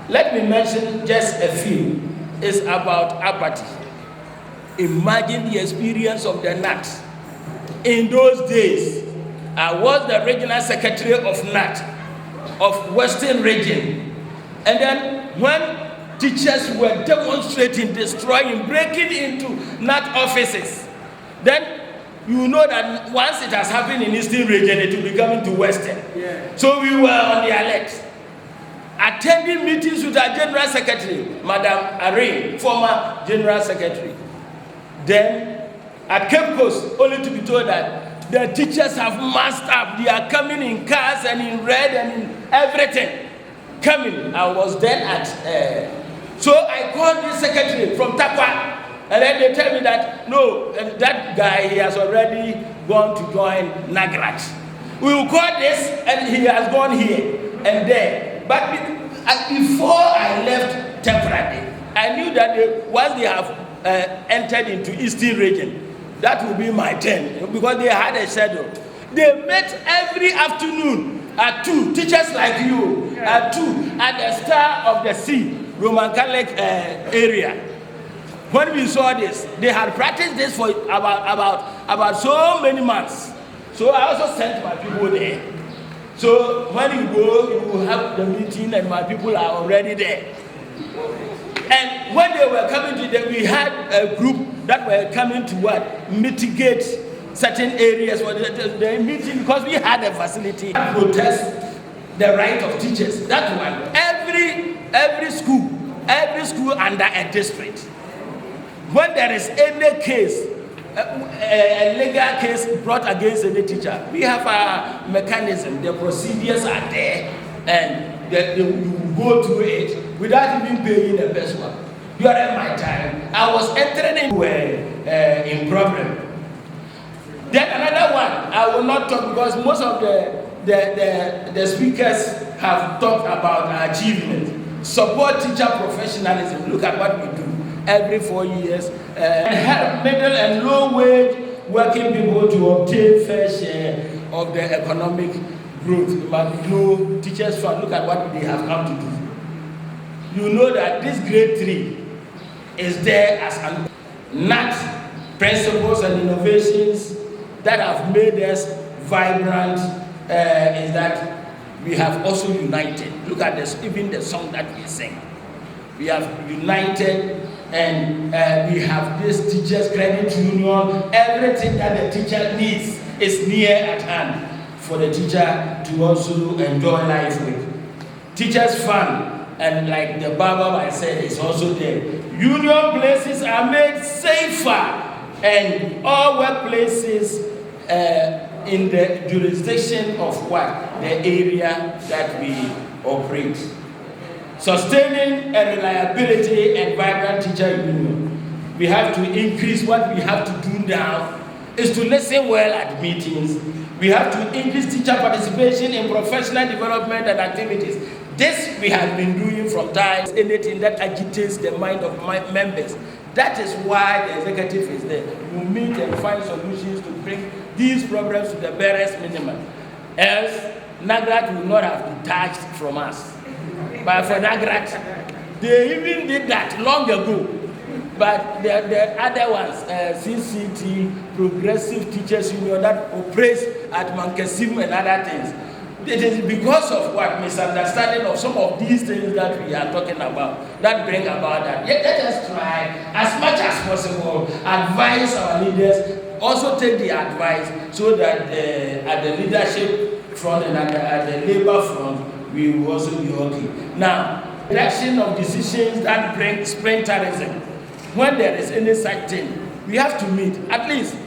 let me mention just a few, is about apathy. Imagine the experience of the NAT. In those days, I was the regional secretary of NAT, of Western Region. And then when teachers were demonstrating, destroying, breaking into NAT offices, then you know that once it has happened in Eastern Region, it will be coming to Western. Yeah. So we were on the alert. Attending meetings with our General Secretary, Madam Array, former General Secretary. Then at Cape Coast, only to be told that the teachers have massed up. They are coming in cars and in red and in everything. Coming. I was then at, so I called the secretary from Takwa And then they tell me that, no, that guy, he has already gone to join NAGRAT. We will call this, and he has gone here and there. But before I left temporarily, I knew that once they have entered into Eastern region, that will be my turn, because they had a schedule. They met every afternoon at 2, teachers like you, at 2, at the Star of the Sea, Roman Catholic area. When we saw this, they had practiced this for about so many months. So I also sent my people there. So when you go, you will have the meeting and my people are already there. And when they were coming to them, we had a group that were coming to what? Mitigate certain areas for the meeting, because we had a facility to protest the right of teachers. That one, every school under a district. When there is any case, a legal case brought against any teacher, we have a mechanism, the procedures are there, and you go through it without even paying a person. During my time, I was entering in problem. Then another one, I will not talk because most of the speakers have talked about achievement. Support teacher professionalism. Look at what we do every 4 years. And help middle and low wage working people to obtain fair share of the economic growth. But no teachers fund. Look at what they have come to do. You know that this grade 3 is there as an NAT principles and innovations that have made us vibrant. Is that we have also united. Look at this, even the song that we sing. We have united, and we have this teachers credit union. Everything that the teacher needs is near at hand for the teacher to also enjoy life with. Teachers fund, and like the Baba I said, is also there. Union places are made safer, and all workplaces in the jurisdiction of what? The area that we operate. Sustaining a reliability and vibrant teacher union. We have to increase. What we have to do now is to listen well at meetings. We have to increase teacher participation in professional development and activities. This we have been doing from time. Anything that agitates the mind of my members. That is why the executive is there. You meet and find solutions to bring these problems to the barest minimum. Else, NAGRAT will not have detached from us. But for NAGRAT, they even did that long ago. But the other ones, CCT, Progressive Teachers Union, that operates at Mankesim and other things. It is because of what? Misunderstanding of some of these things that we are talking about, that bring about that. Yet let us try, as much as possible, advise our leaders, also take the advice, so that at the leadership front and at the labor front, we will also be okay. Now, reduction of decisions that bring sprinterism. When there is any such thing, we have to meet, at least,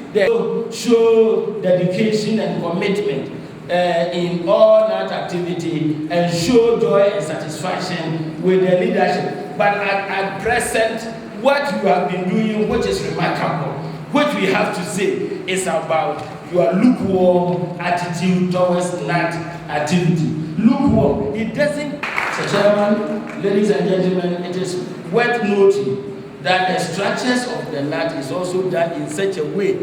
show dedication and commitment in all that activity, and show joy and satisfaction with the leadership. But at present, what you have been doing, which is remarkable, which we have to say, is about your lukewarm attitude towards that activity. Lukewarm. It doesn't, Mr. Chairman, ladies and gentlemen, it is worth noting that the structures of the NAT is also done in such a way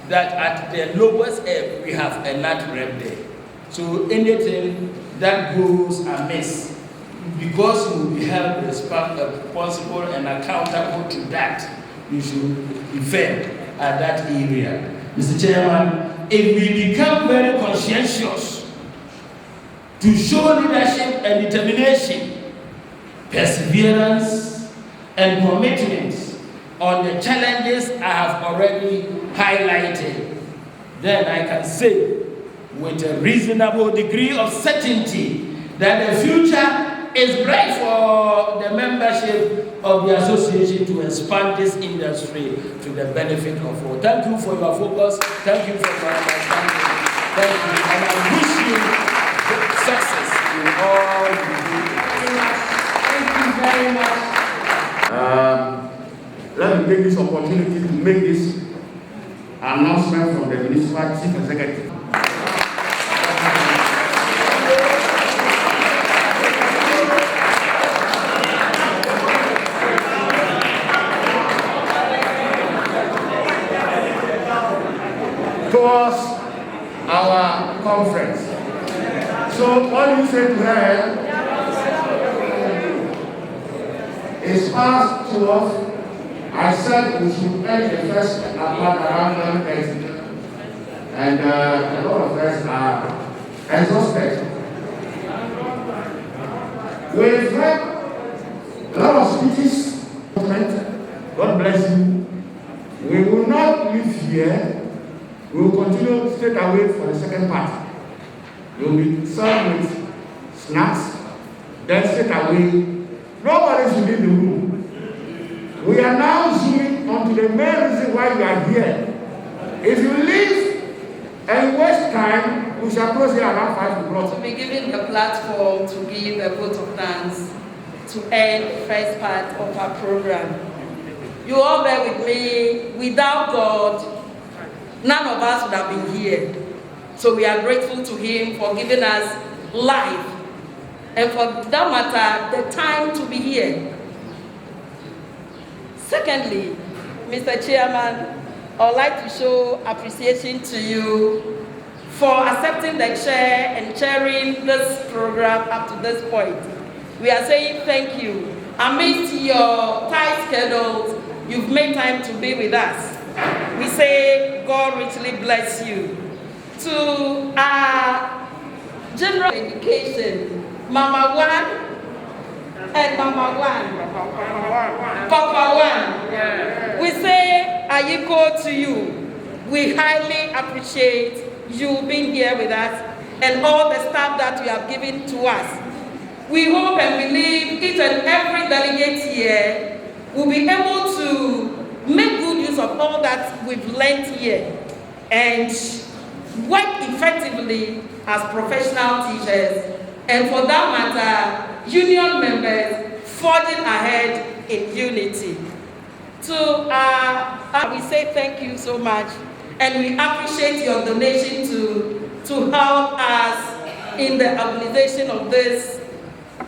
that at the lowest ebb, we have a NAT rep there. So anything that goes amiss, because you will be held responsible and accountable to that, you should be fair at that area. Mr. Chairman, if we become very conscientious to show leadership and determination, perseverance, and commitment on the challenges I have already highlighted, then I can say with a reasonable degree of certainty that the future is bright for the membership of the association to expand this industry to the benefit of all. Thank you for your focus. Thank you for your understanding. Thank you. And I wish you success in all you do. Thank you very much. let me take this opportunity to make this announcement from the Municipal Chief Executive. Towards our conference. So what you say to her is past 12. I said we should end the first part around 11:30. And a lot of us are exhausted. We've heard a lot of speeches. God bless you. We will not leave here. We will continue straight away for the second part. We will be served with snacks, then straight away. Nobody should leave the room. We are now zooming on to the main reason why you are here. If you leave and waste time, we shall close here around 5 o'clock. To be given the platform to give a vote of thanks to end the first part of our program. You all bear with me. Without God, none of us would have been here. So we are grateful to Him for giving us life and for that matter, the time to be here. Secondly, Mr. Chairman, I would like to show appreciation to you for accepting the chair and chairing this program up to this point. We are saying thank you. Amidst your tight schedules, you've made time to be with us. We say God richly bless you. To our general education, Mama One and Mama One, Papa One, we say Ayiko to you. We highly appreciate you being here with us and all the staff that you have given to us. We hope and believe each and every delegate here will be able to make good use of all that we've learned here and work effectively as professional teachers, and for that matter, union members forging ahead in unity. We say thank you so much, and we appreciate your donation to help us in the organization of this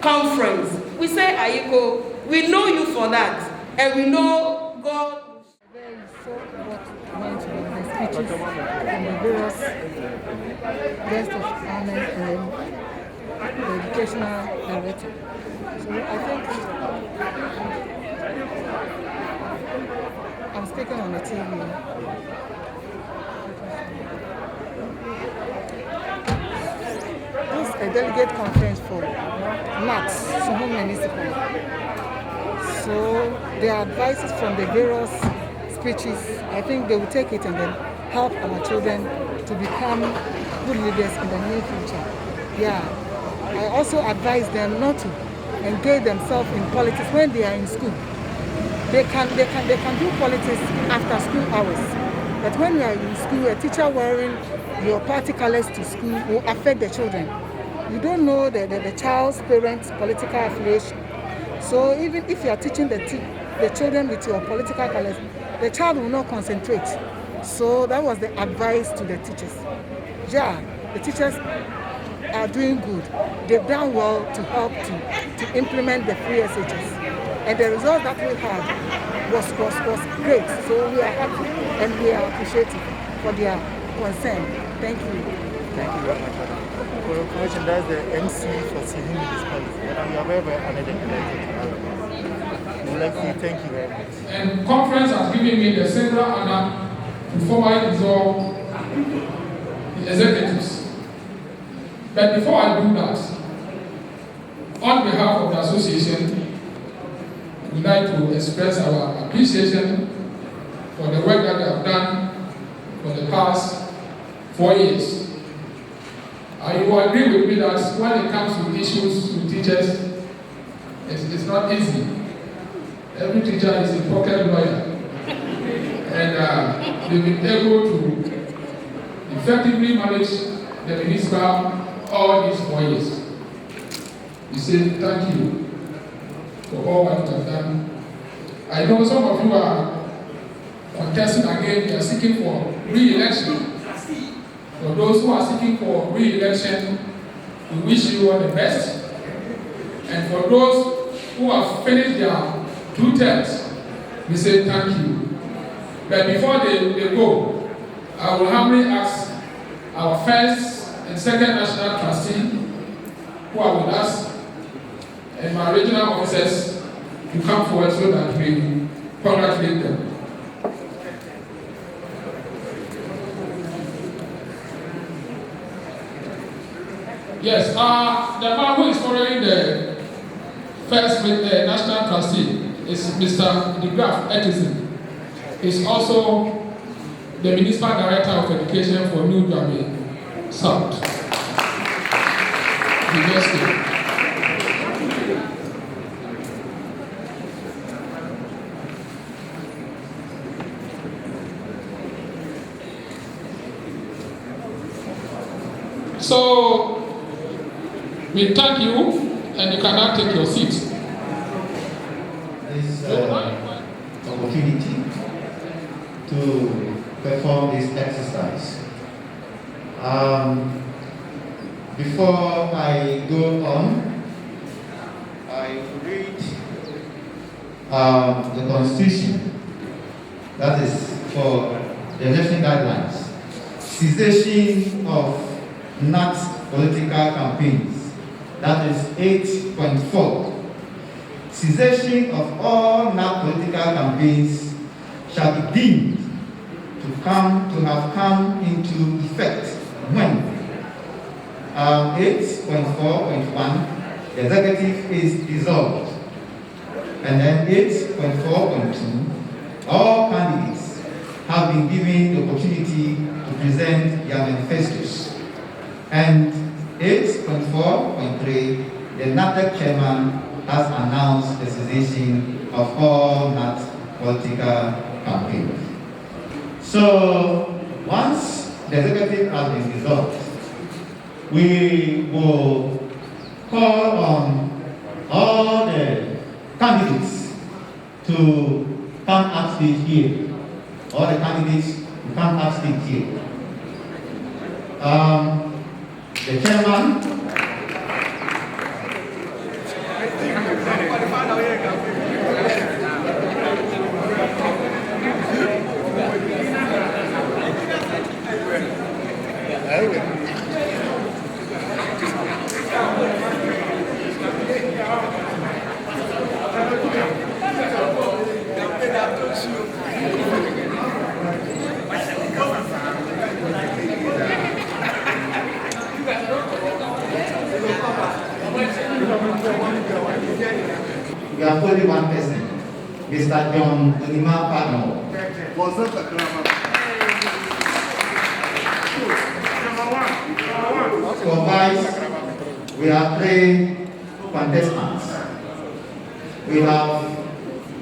conference. We say, Ayiko, we know you for that, and we know God. The speeches from the various guests of honor and the educational director. So I think I'm speaking on the TV. This is a delegate conference for GNAT Suhum Municipal. So the advices from the various speeches, I think they will take it and then help our children to become good leaders in the near future. Yeah, I also advise them not to engage themselves in politics when they are in school. They can do politics after school hours. But when you are in school, a teacher wearing your party colors to school will affect the children. You don't know the child's parents' political affiliation. So even if you are teaching the children with your political colors, the child will not concentrate. So that was the advice to the teachers. Yeah, the teachers are doing good. They've done well to help to implement the free SHS. And the result that we had was great. So we are happy and we are appreciative for their concern. Thank you. Thank you very much, Madam. For your information, that's the MC for Suhum Municipality. Madam, you are very, very honored and delighted. We would like to say thank you very much. And conference has given me the central honor to formally dissolve the executives. But before I do that, on behalf of the association, we'd like to express our appreciation for the work that they have done for the past 4 years. You will agree with me that when it comes to issues with teachers, it's not easy. Every teacher is a pocket lawyer. And they've been able to effectively manage the municipal all these 4 years. We say thank you for all what you have done I know some of you are contesting again, you are seeking for re-election. For those who are seeking for re-election, we wish you all the best. And for those who have finished their 2 terms, we say thank you. But before they go, I will humbly ask our first and second national trustee who are with us and my regional officers to come forward so that we congratulate them. Yes, the man who is following the first national trustee is Mr. De Graaf Edison. He's also the Municipal Director of Education for New Dramé South University. So, we thank you, and you can now take your seat. This opportunity to perform this exercise. Before I go on, I read the Constitution, that is for the election guidelines. Cessation of GNAT political campaigns, that is 8.4. Cessation of all GNAT political campaigns shall be deemed to have come into effect when 8.4.1 the executive is dissolved, and then 8.4.2 all candidates have been given the opportunity to present their manifestos, and 8.4.3 the NATEC chairman has announced the cessation of all GNAT political campaigns. So once the executive has been dissolved, we will call on all the candidates to come up stage here. All the candidates to come up stage here. The chairman. We have only one person, Mr. John ONIMAH PADMORE. For vice, we have 3 contestants. We have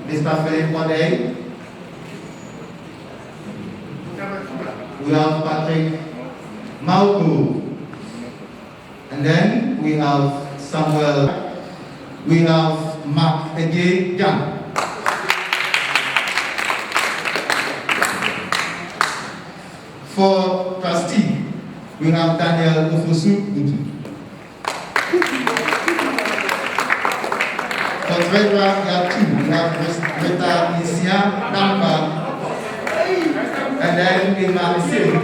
Mr. Philip Ode. We have Patrick Malco. And then we have Samuel. We have Mark Ege Jan. For trustee, we have Daniel Ofosu Utu. For treasurer, we have 2. We have Mr. Isia Namba. And then Imam Sil.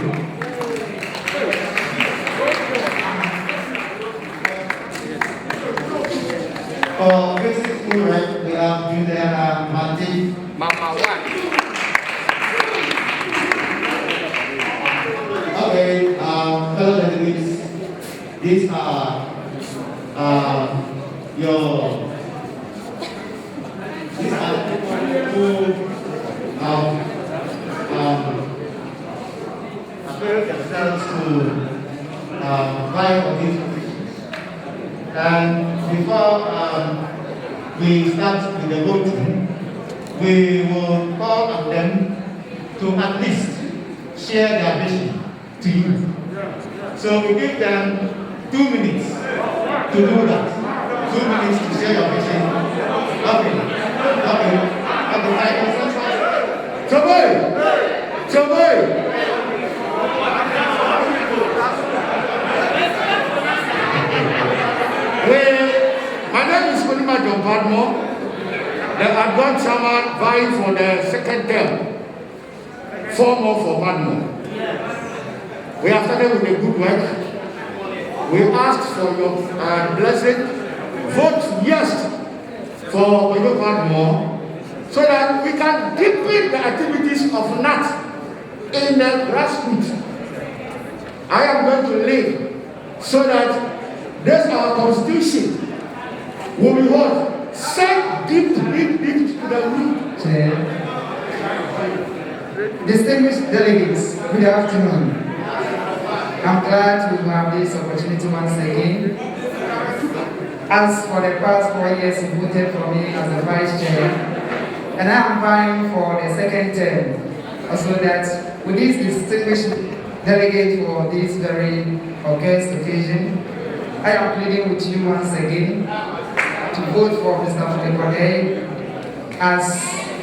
For basic school rank, we have Juliana Mati. Mama 1. Okay, fellow delegates, these are who prepared themselves to vie for these positions. And before we start with the voting, we will call on them to at least share their vision to you. So we give them 2 minutes to do that. 2 minutes to share your vision. Okay. My name is ONIMAH PADMORE, the advanced chairman vying for the second term. 4 more for PADMORE. We have started with a good work. We ask for your blessing. Vote yes for ONIMAH PADMORE so that we can deepen the activities of NAT in the grassroots. I am going to lead so that this our constitution will be what? Sent deep to the root. Distinguished delegates, good afternoon. I'm glad to have this opportunity once again. As for the past 4 years, you voted for me as the vice chair, and I'm vying for the second term, so that with this distinguished delegate for this very august occasion, I am pleading with you once again to vote for Mr. Fudekode as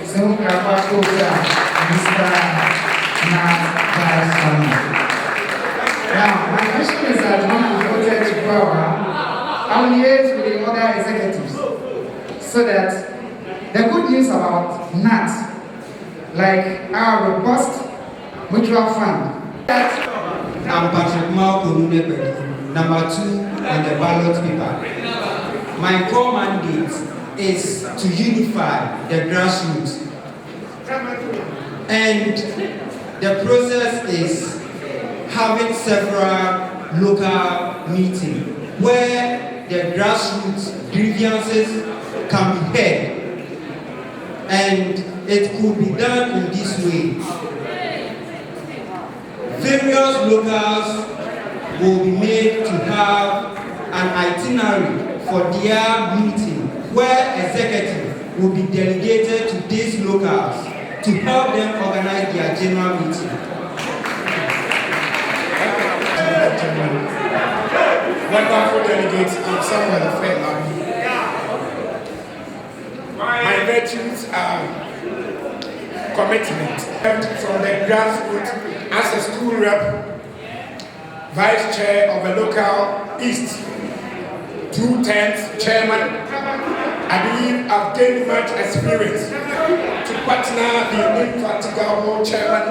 Suhum Kraboa Coaltar, Mr. GNAT Vice Chairman. Now, my question is that when we voted to power, I will liaise with the other executives so that the good news about NAT, like our robust mutual fund, I'm Patrick Malcolm, number 2 on the ballot paper. My core mandate is to unify the grassroots, and the process is having several local meetings where the grassroots grievances can be heard, and it could be done in this way. Various locals will be made to have an itinerary for their meeting where executives will be delegated to these locals to help them organize their general meeting. Wonderful delegates, I'm Samuel Fredman. My virtues are commitment from the grassroots as a school rep, vice chair of a local East, 2 terms chairman. I believe I've gained much experience to partner the indefatigable chairman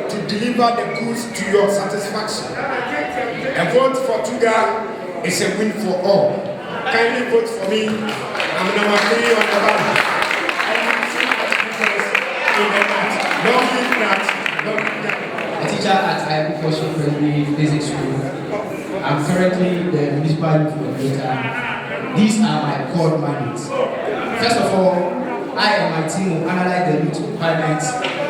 to deliver the goods to your satisfaction. A vote for Tuga is a win for all. Kindly vote for me. I'm number 3 on the ballot. A teacher at IB Primary Basic School. I'm currently the Municipal coordinator. These are my core mandates. First of all, I and my team will analyze the youth requirements,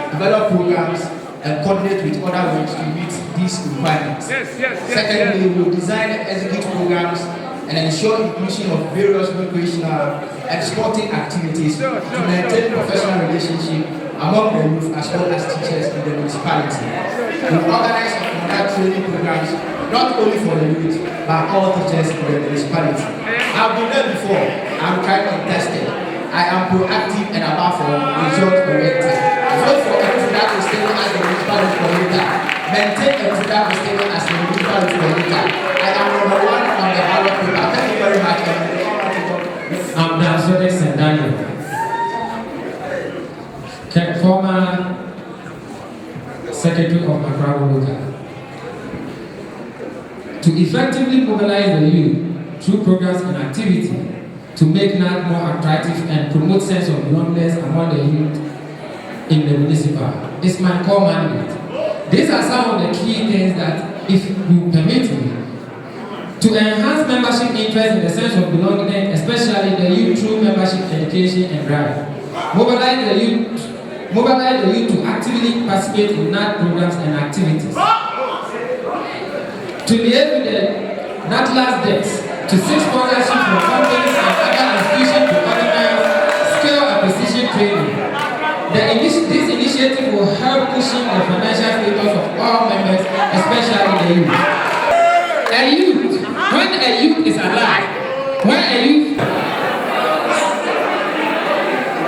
develop programs, and coordinate with other works to meet these requirements. Secondly, we will design and execute programs and ensure inclusion of various recreational and sporting activities to maintain professional relationship among the youth as well as teachers in the municipality. We will organize and conduct training programs not only for the youth but all teachers in the municipality. I've been there before. I'm tried and tested. I am proactive and above all result-oriented. Vote for Ghedutainment statement as the municipal coordinator. Maintain Ghedutainment statement as the municipal coordinator. I am number 1 on the ballot paper. Thank you very much. I'm Delegates and Daniel, former secretary of my Kraboa. To effectively mobilize the youth through programs and activity to make NAT more attractive and promote sense of belongingness among the youth in the municipal is my core mandate. These are some of the key things that, if you permit me, to enhance membership interest in the sense of belonging, especially the youth through membership education and drive. Mobilize the youth to actively participate in NAT programs and activities. To liaise with the NAT last debts, to seek sponsorship from companies and other institutions to organize skill acquisition training. This initiative will help cushion the financial status of all members, especially the youth. When a youth is alive,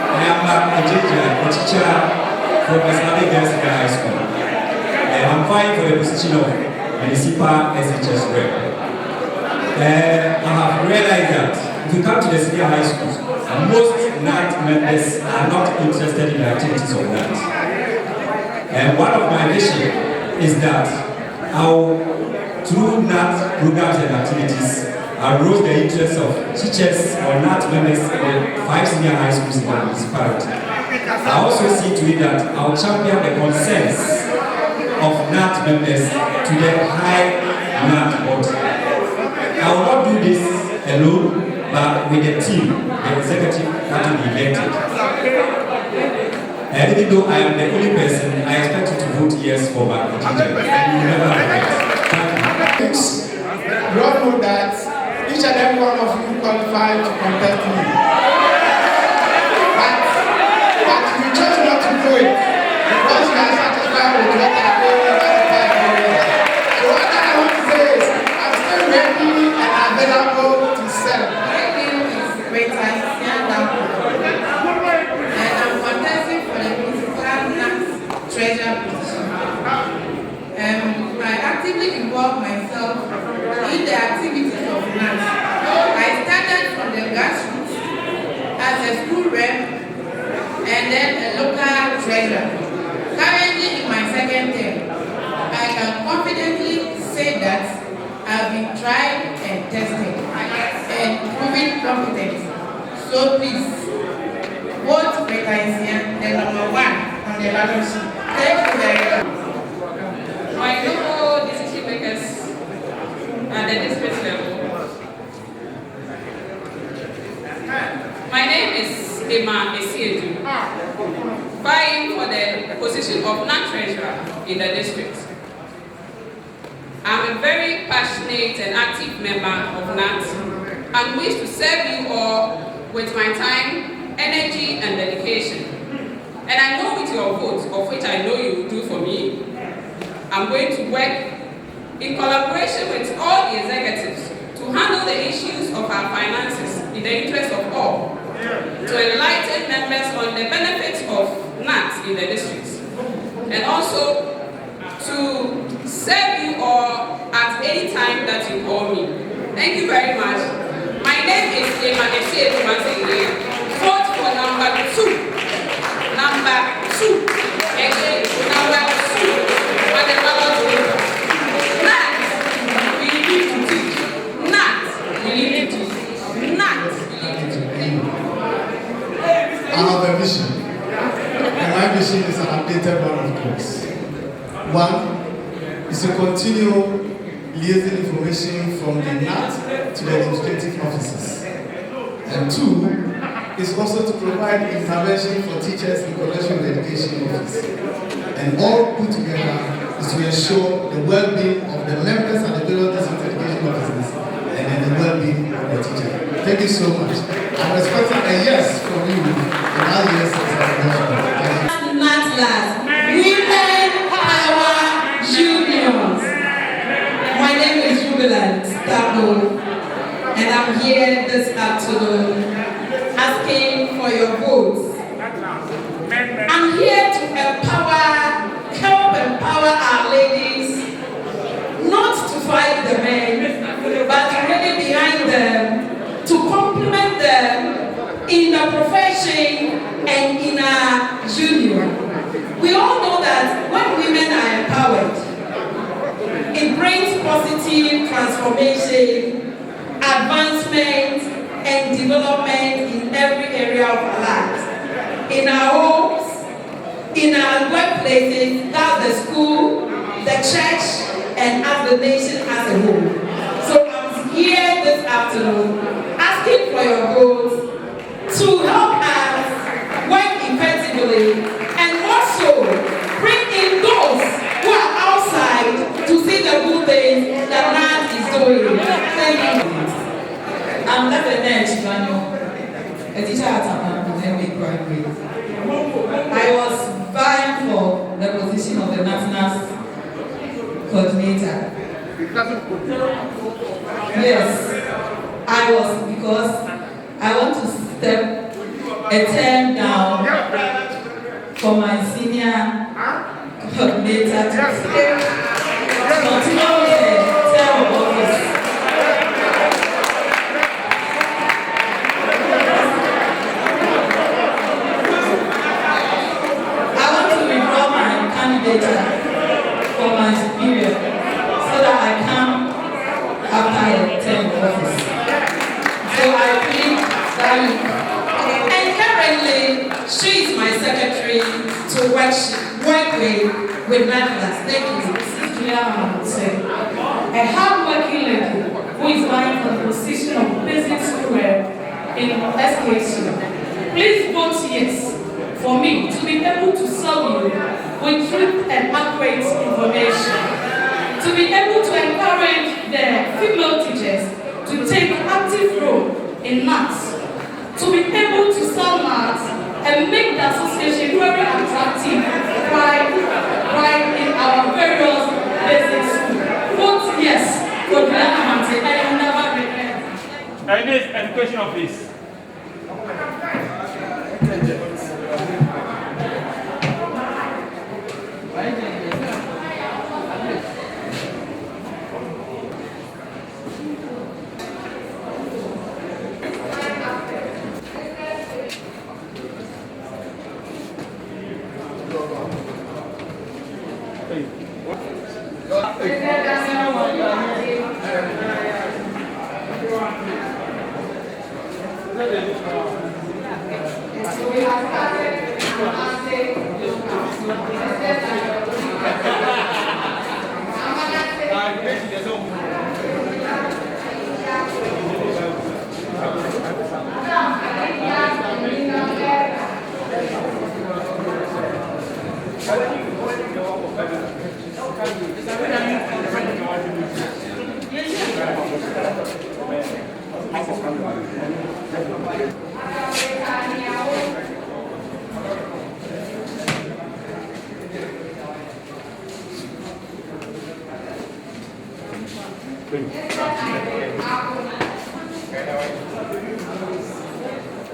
I am a teacher from Islamic Girls Senior High School. I'm vying for the position of Municipal SHS rep. I have realized that if you come to the senior high schools, most NAT members are not interested in the activities of NAT. And one of my vision is that through NAT programs and activities, arouse the interest of teachers or NAT members in the 5 senior high schools in the municipality. I also see to it that I'll champion the concerns of NAT members to the high NAT board. I will not do this alone, but with the team, the executive that will be elected. And even though I am the only person, I expect you to vote yes for my candidate. And you will never regret. Thank you. You all know that each and every one of you qualified to contest me. But you chose not to do it because you are satisfied with what I do. So what I want to say is, I'm still ready and available to serve. My name is Rita Sianda, and I'm contesting for the Municipal NAT Treasurer position. I actively involve myself in the activities of NAT. I started from the grassroots as a school rep and then a local treasurer. Currently in my second term, I can confidently say that I've been tried and tested and proven competent. So please, vote Retaisian, the number 1 on the ballot sheet. Thank you very much. My local decision makers at the district level. My name is Emma Esiedu, vying for the position of NAT Treasurer in the district. I'm a very passionate and active member of NAT and wish to serve you all with my time, energy, and dedication. And I know with your vote, of which I know you will do for me, I'm going to work in collaboration with all the executives to handle the issues of our finances in the interest of all, to enlighten members on the benefits of NAT in the districts, and also to serve you all at any time that you call me. Thank you very much. My name is Emma Esiedu. Vote for number 2. Number 2. Again, number 2 on the ballot paper. NAT, we need to teach. NAT, we need to teach. NAT, we need to teach. I have a vision, and my vision is an updated one, of course. 1 is to continue liaising information from the NAT to the administrative offices. And 2 is also to provide intervention for teachers in connection with the education office. And all put together is to ensure the well-being of the members and the various district education offices and then the well-being of the teacher. Thank you so much. I'm expecting a yes from you, and I'll yes as a Women Power Unions. My name is Jubilant Tabo, and I'm here this afternoon asking for your votes. I'm here to help empower our ladies, not to fight the men, but to really behind them, to complement them in the profession and in our union. We all know that when women are empowered, it brings positive transformation, advancement, and development in every area of our lives. In our homes, in our workplaces, that's the school, the church, and as the nation as a whole. So I'm here this afternoon asking for your votes to help us work effectively and also bring in those who are outside to see the good things that NAT is doing. Thank you. I'm not a nurse, a teacher at AMAMOO Primary. I was vying for the position of the National Coordinator. Yes, I was, because I want to step a term down for my senior coordinator to continue with the term of office. I want to withdraw my candidature for my superior so that I come after the term of office. So I plead that you. And currently, she is my secretary to work with members. Thank you. A hard-working lady who is vying for the position of business steward in SKSU. Please vote yes for me to be able to serve you with truth and accurate information. To be able to encourage the female teachers to take active role in maths. To be able to sell maths and make the association very attractive right in our various basic schools. Vote yes for GYIMAH and you will never regret. Next education office.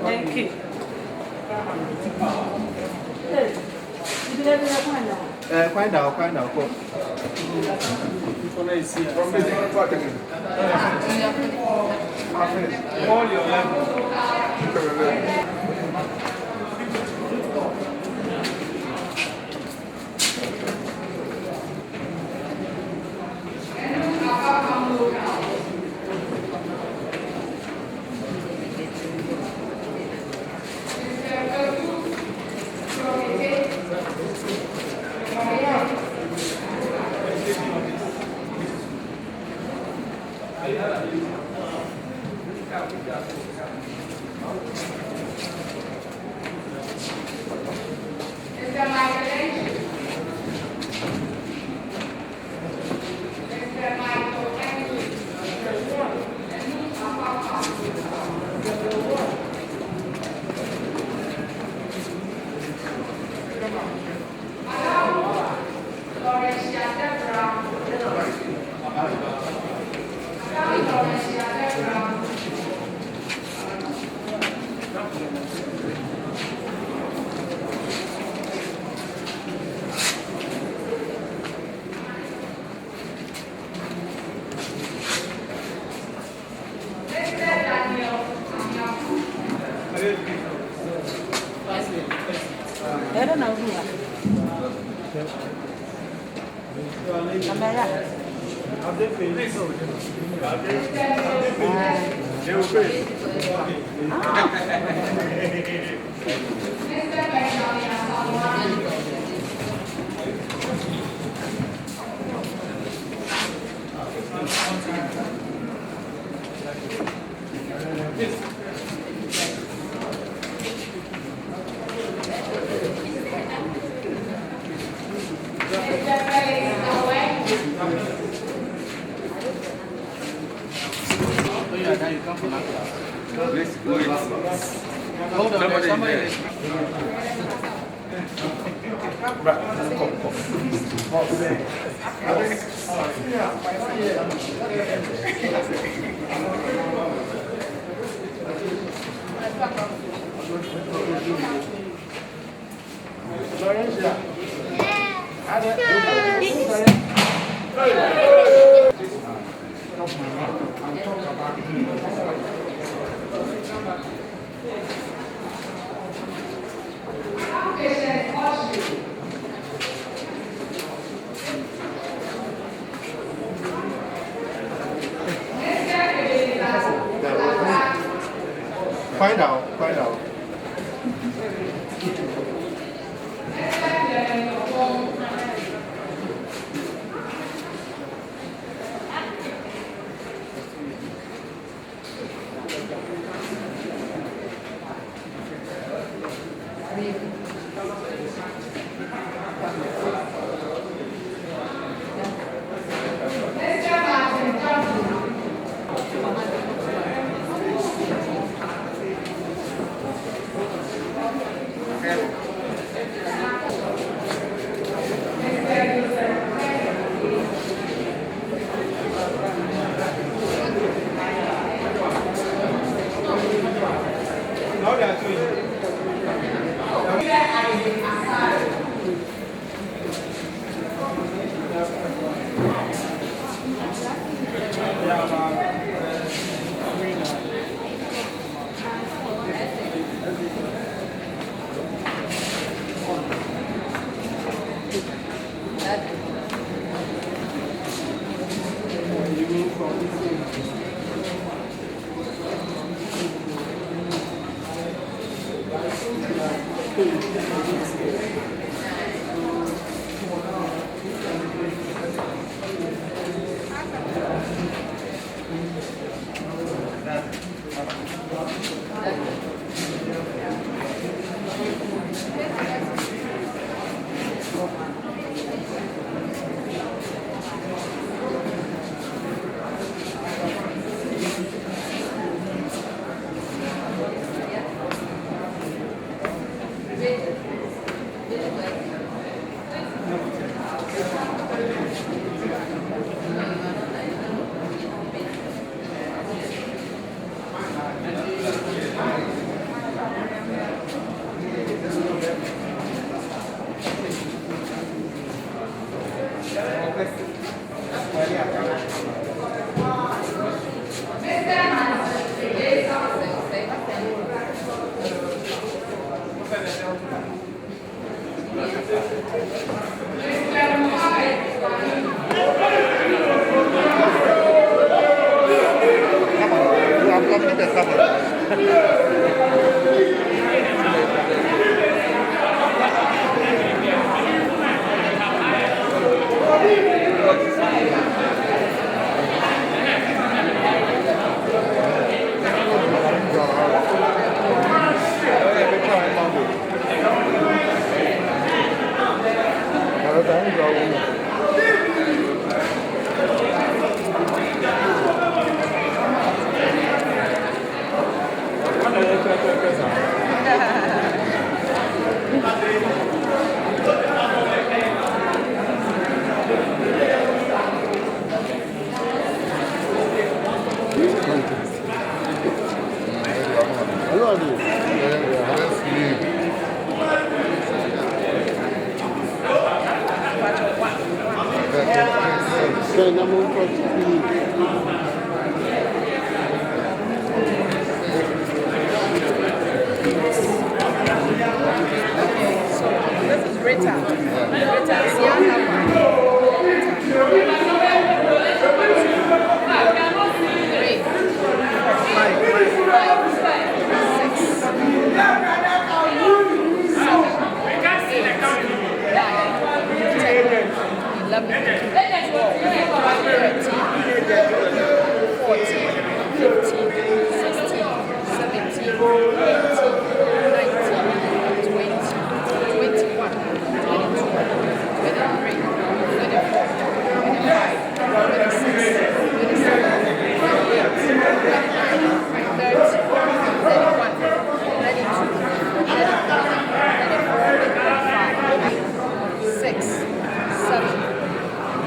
Thank you. Find out. All your level. Hold on, somebody. Find out.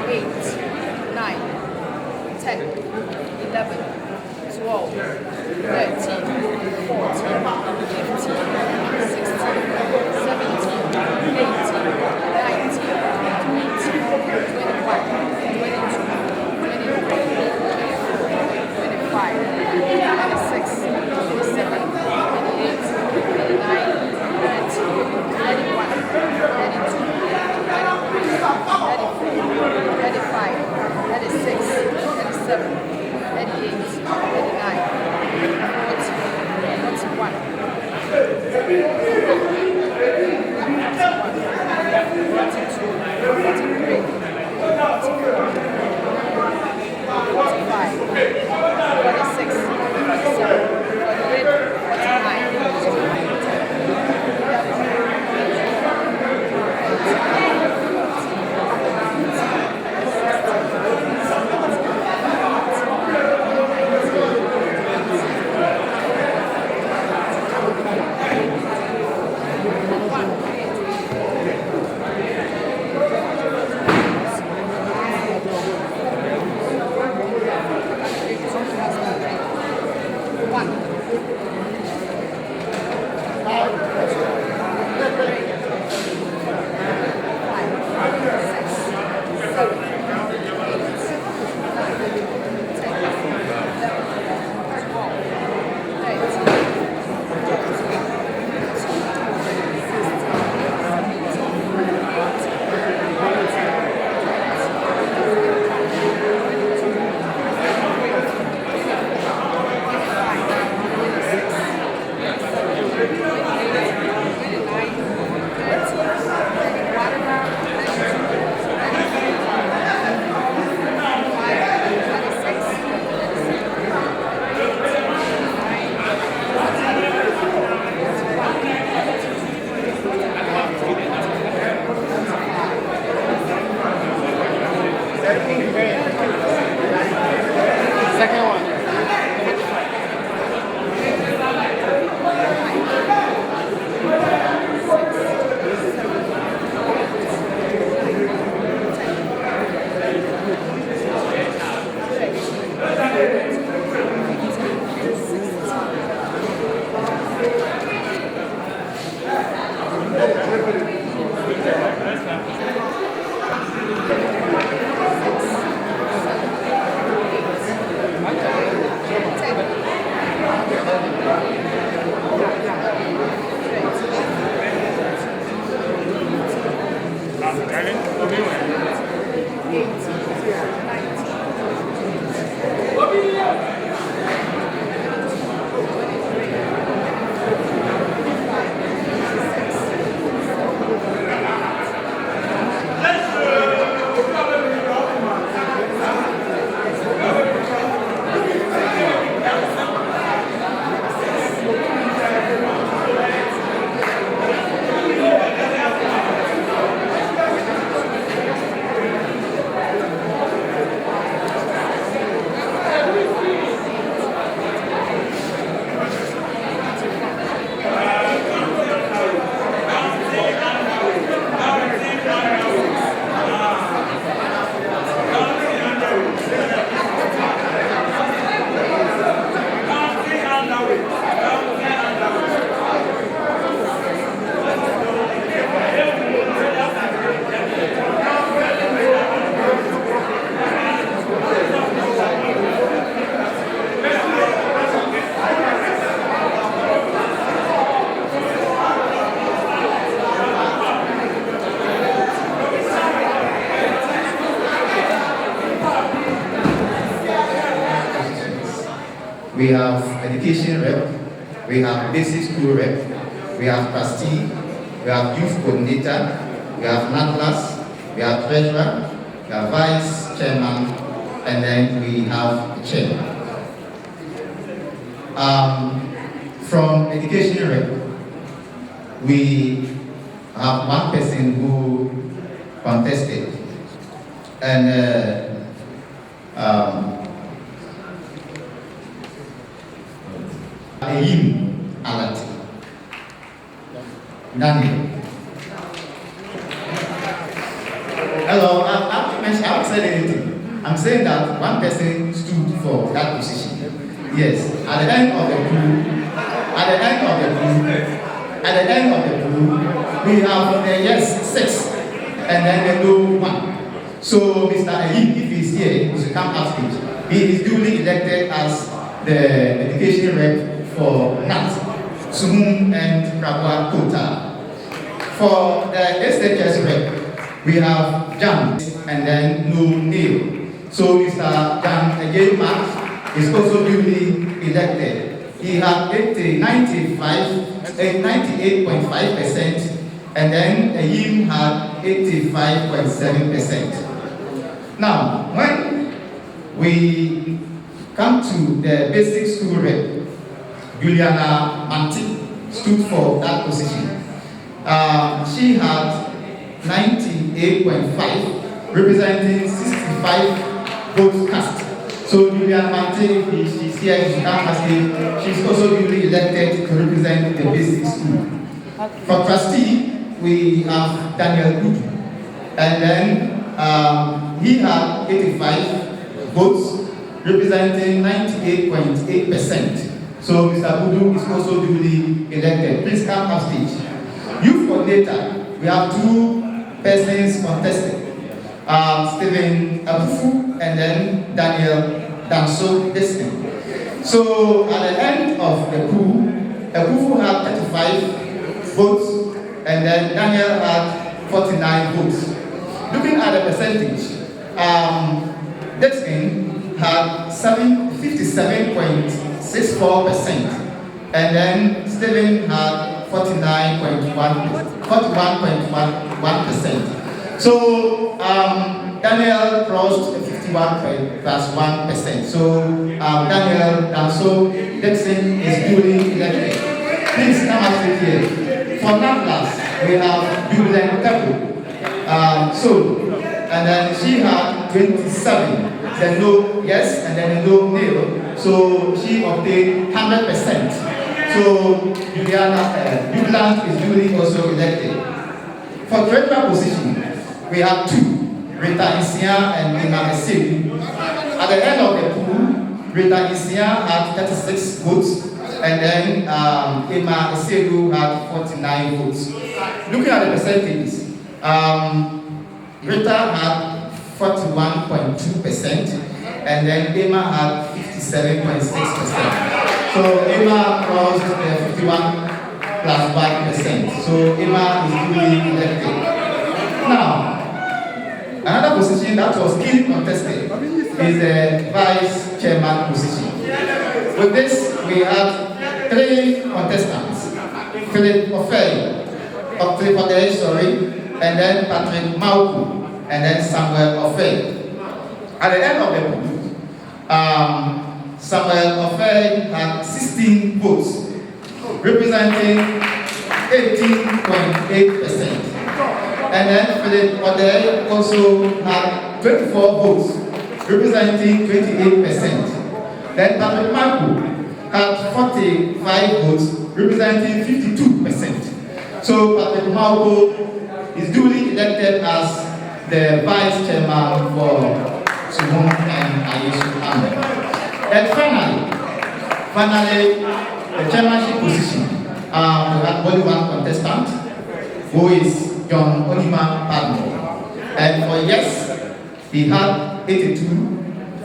Eight, 9, 10, 11, We have education rep, we have basic school rep, we have trustee, we have youth coordinator, we have NATLAS, we have treasurer, we have vice chairman, and then we have the chair. From education rep, we have one person who contested, and Ayim Alati. Daniel. Hello, I haven't said anything. I'm saying that one person stood for that position. Yes, at the end of the pool, we have the yes 6 and then the no 1. So Mr. Ayim, if he's here, he should come up stage. He is duly elected as the education rep for GNAT Suhum Kraboa Coaltar. For the SHS rep, we have Jan and then no Neil. So Mr. Jan GYIMAH is also duly elected. He had 98.5%, and then Ayim had 85.7%. Now, when we come to the basic school rep, Juliana Manti stood for that position. She had 98.5, representing 65 votes cast. So Juliana Manti, she's here, she's also duly elected to represent the basic school. For trustee, we have Daniel Good, and then he had 85 votes, representing 98.8%. So Mr. Budu is also duly elected. Please come up stage. Youth coordinator, we have two persons contested. Stephen Abufu and then Daniel Danso Destin. So at the end of the pool, Abufu had 35 votes and then Daniel had 49 votes. Looking at the percentage, Destin had 57.64%, and then Stephen had 41.1%. So Daniel crossed 51+1%. So Daniel Danso Destin is duly elected. Please come up here. For NAPLAS, we have Jubilant Tapu. And then she had 27. Then no yes, and then no no. So she obtained 100%. So Jubilant is duly also elected. For treasurer position, we have two, Rita Isia and Ima Esiru. At the end of the pool, Rita Isia had 36 votes, and then Ima Esiru had 49 votes. Looking at the percentages, Rita had 41.2%, and then Ima had 57.6%. So Ima crossed the 51+1%. So Ima is duly elected. Now, another position that was keenly contested is the vice chairman position. With this, we have three contestants: Philip Ofei, and then Patrick Mauku, and then Samuel Ofei. At the end of the pool, Samuel Ofei had 16 votes, representing 18.8%. And then Philip Odey also had 24 votes, representing 28%. Then Patrick Mauku had 45 votes, representing 52%. So Patrick Mauku is duly elected as the vice chairman for Suhum and Suhum. And finally, the chairmanship position. We have only one contestant, who is John ONIMAH PADMORE. And for yes, he had 82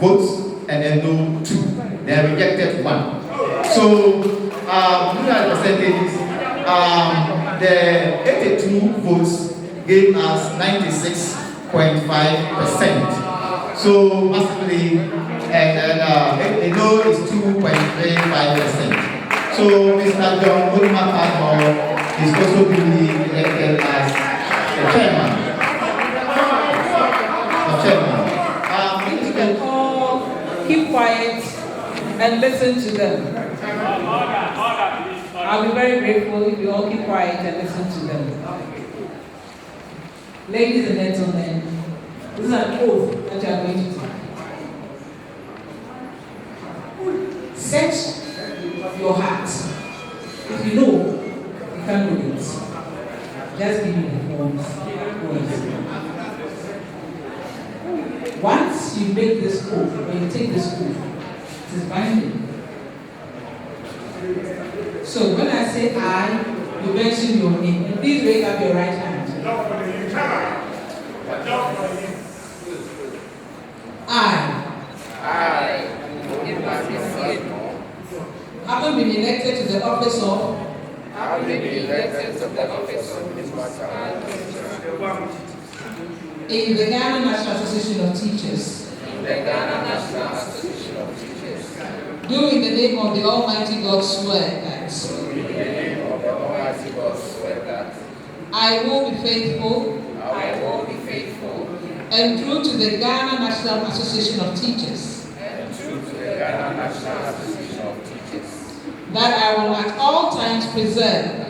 votes and then no 2. They rejected 1. So, looking at the percentages, the 82 votes gave us 96.5%. So, massively, and then a no is 2.35%. So, Mr. John ONIMAH PADMORE is also duly elected as the chairman. You can all keep quiet and listen to them. I'll be very grateful if you all keep quiet and listen to them. Ladies and gentlemen, this is an oath that you are going to take. Set your heart. If you know, you can't do it. Just give me the forms. Once you make this oath, when you take this oath, it is binding. So when I say I, you mention your name. And please raise up your right hand. Having been elected to the office of in the Ghana National Association of Teachers, do in the name of the Almighty God swear that I will be faithful and through to the Ghana National Association of Teachers, that I will at all times preserve,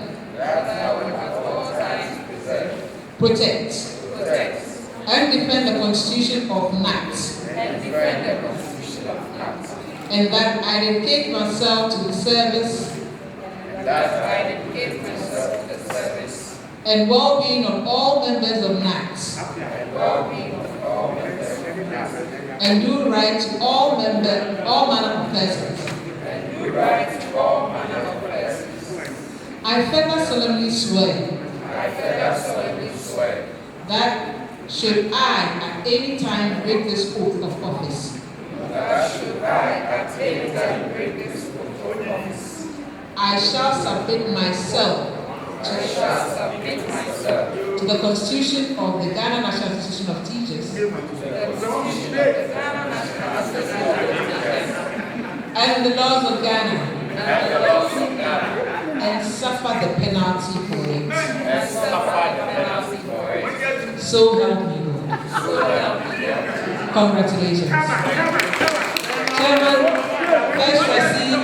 protect, and defend the Constitution of NAT, and that I dedicate myself to the service and well-being of all members of NAT, and do right to all manner of persons. I further solemnly swear that should I at any time break this oath of office, I shall submit myself to the Constitution of the Ghana National Association of Teachers and the laws of Ghana, and suffer the penalty for it. So help me God. Congratulations. Chairman, First Trustee,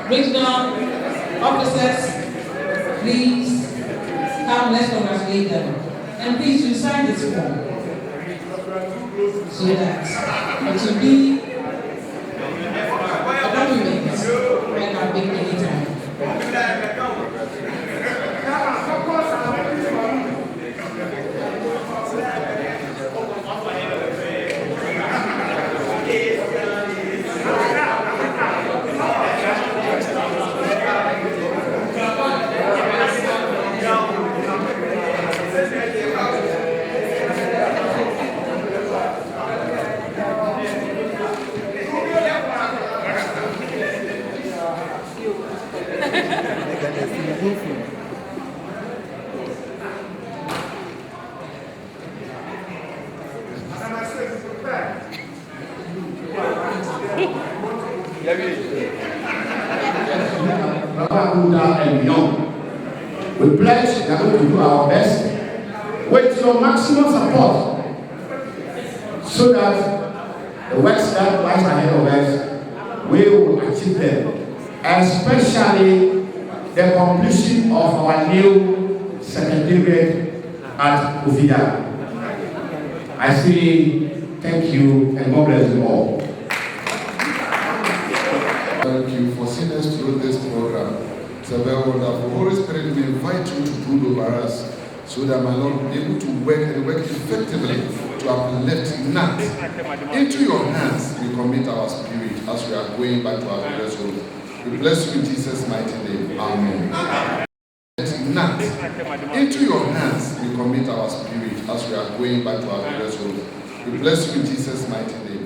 regional officers, please come, let's congratulate them. And please, you sign this form so that it will be a document I can make anytime. And beyond. We pledge that we will do our best with your maximum support so that the works that lies ahead of us, we will achieve them, especially the completion of our new secretariat at Uvida. I say thank you and God bless you all. Thank you for seeing us through this program. It's a very wonderful. Holy Spirit, we invite you to brood over us so that my Lord will be able to work and work effectively to uplift NAT. Into your hands we commit our spirit as we are going back to our various homes. We bless you in Jesus' mighty name. Amen. NAT. Into your hands we commit our spirit as we are going back to our various homes. We bless you in Jesus' mighty name.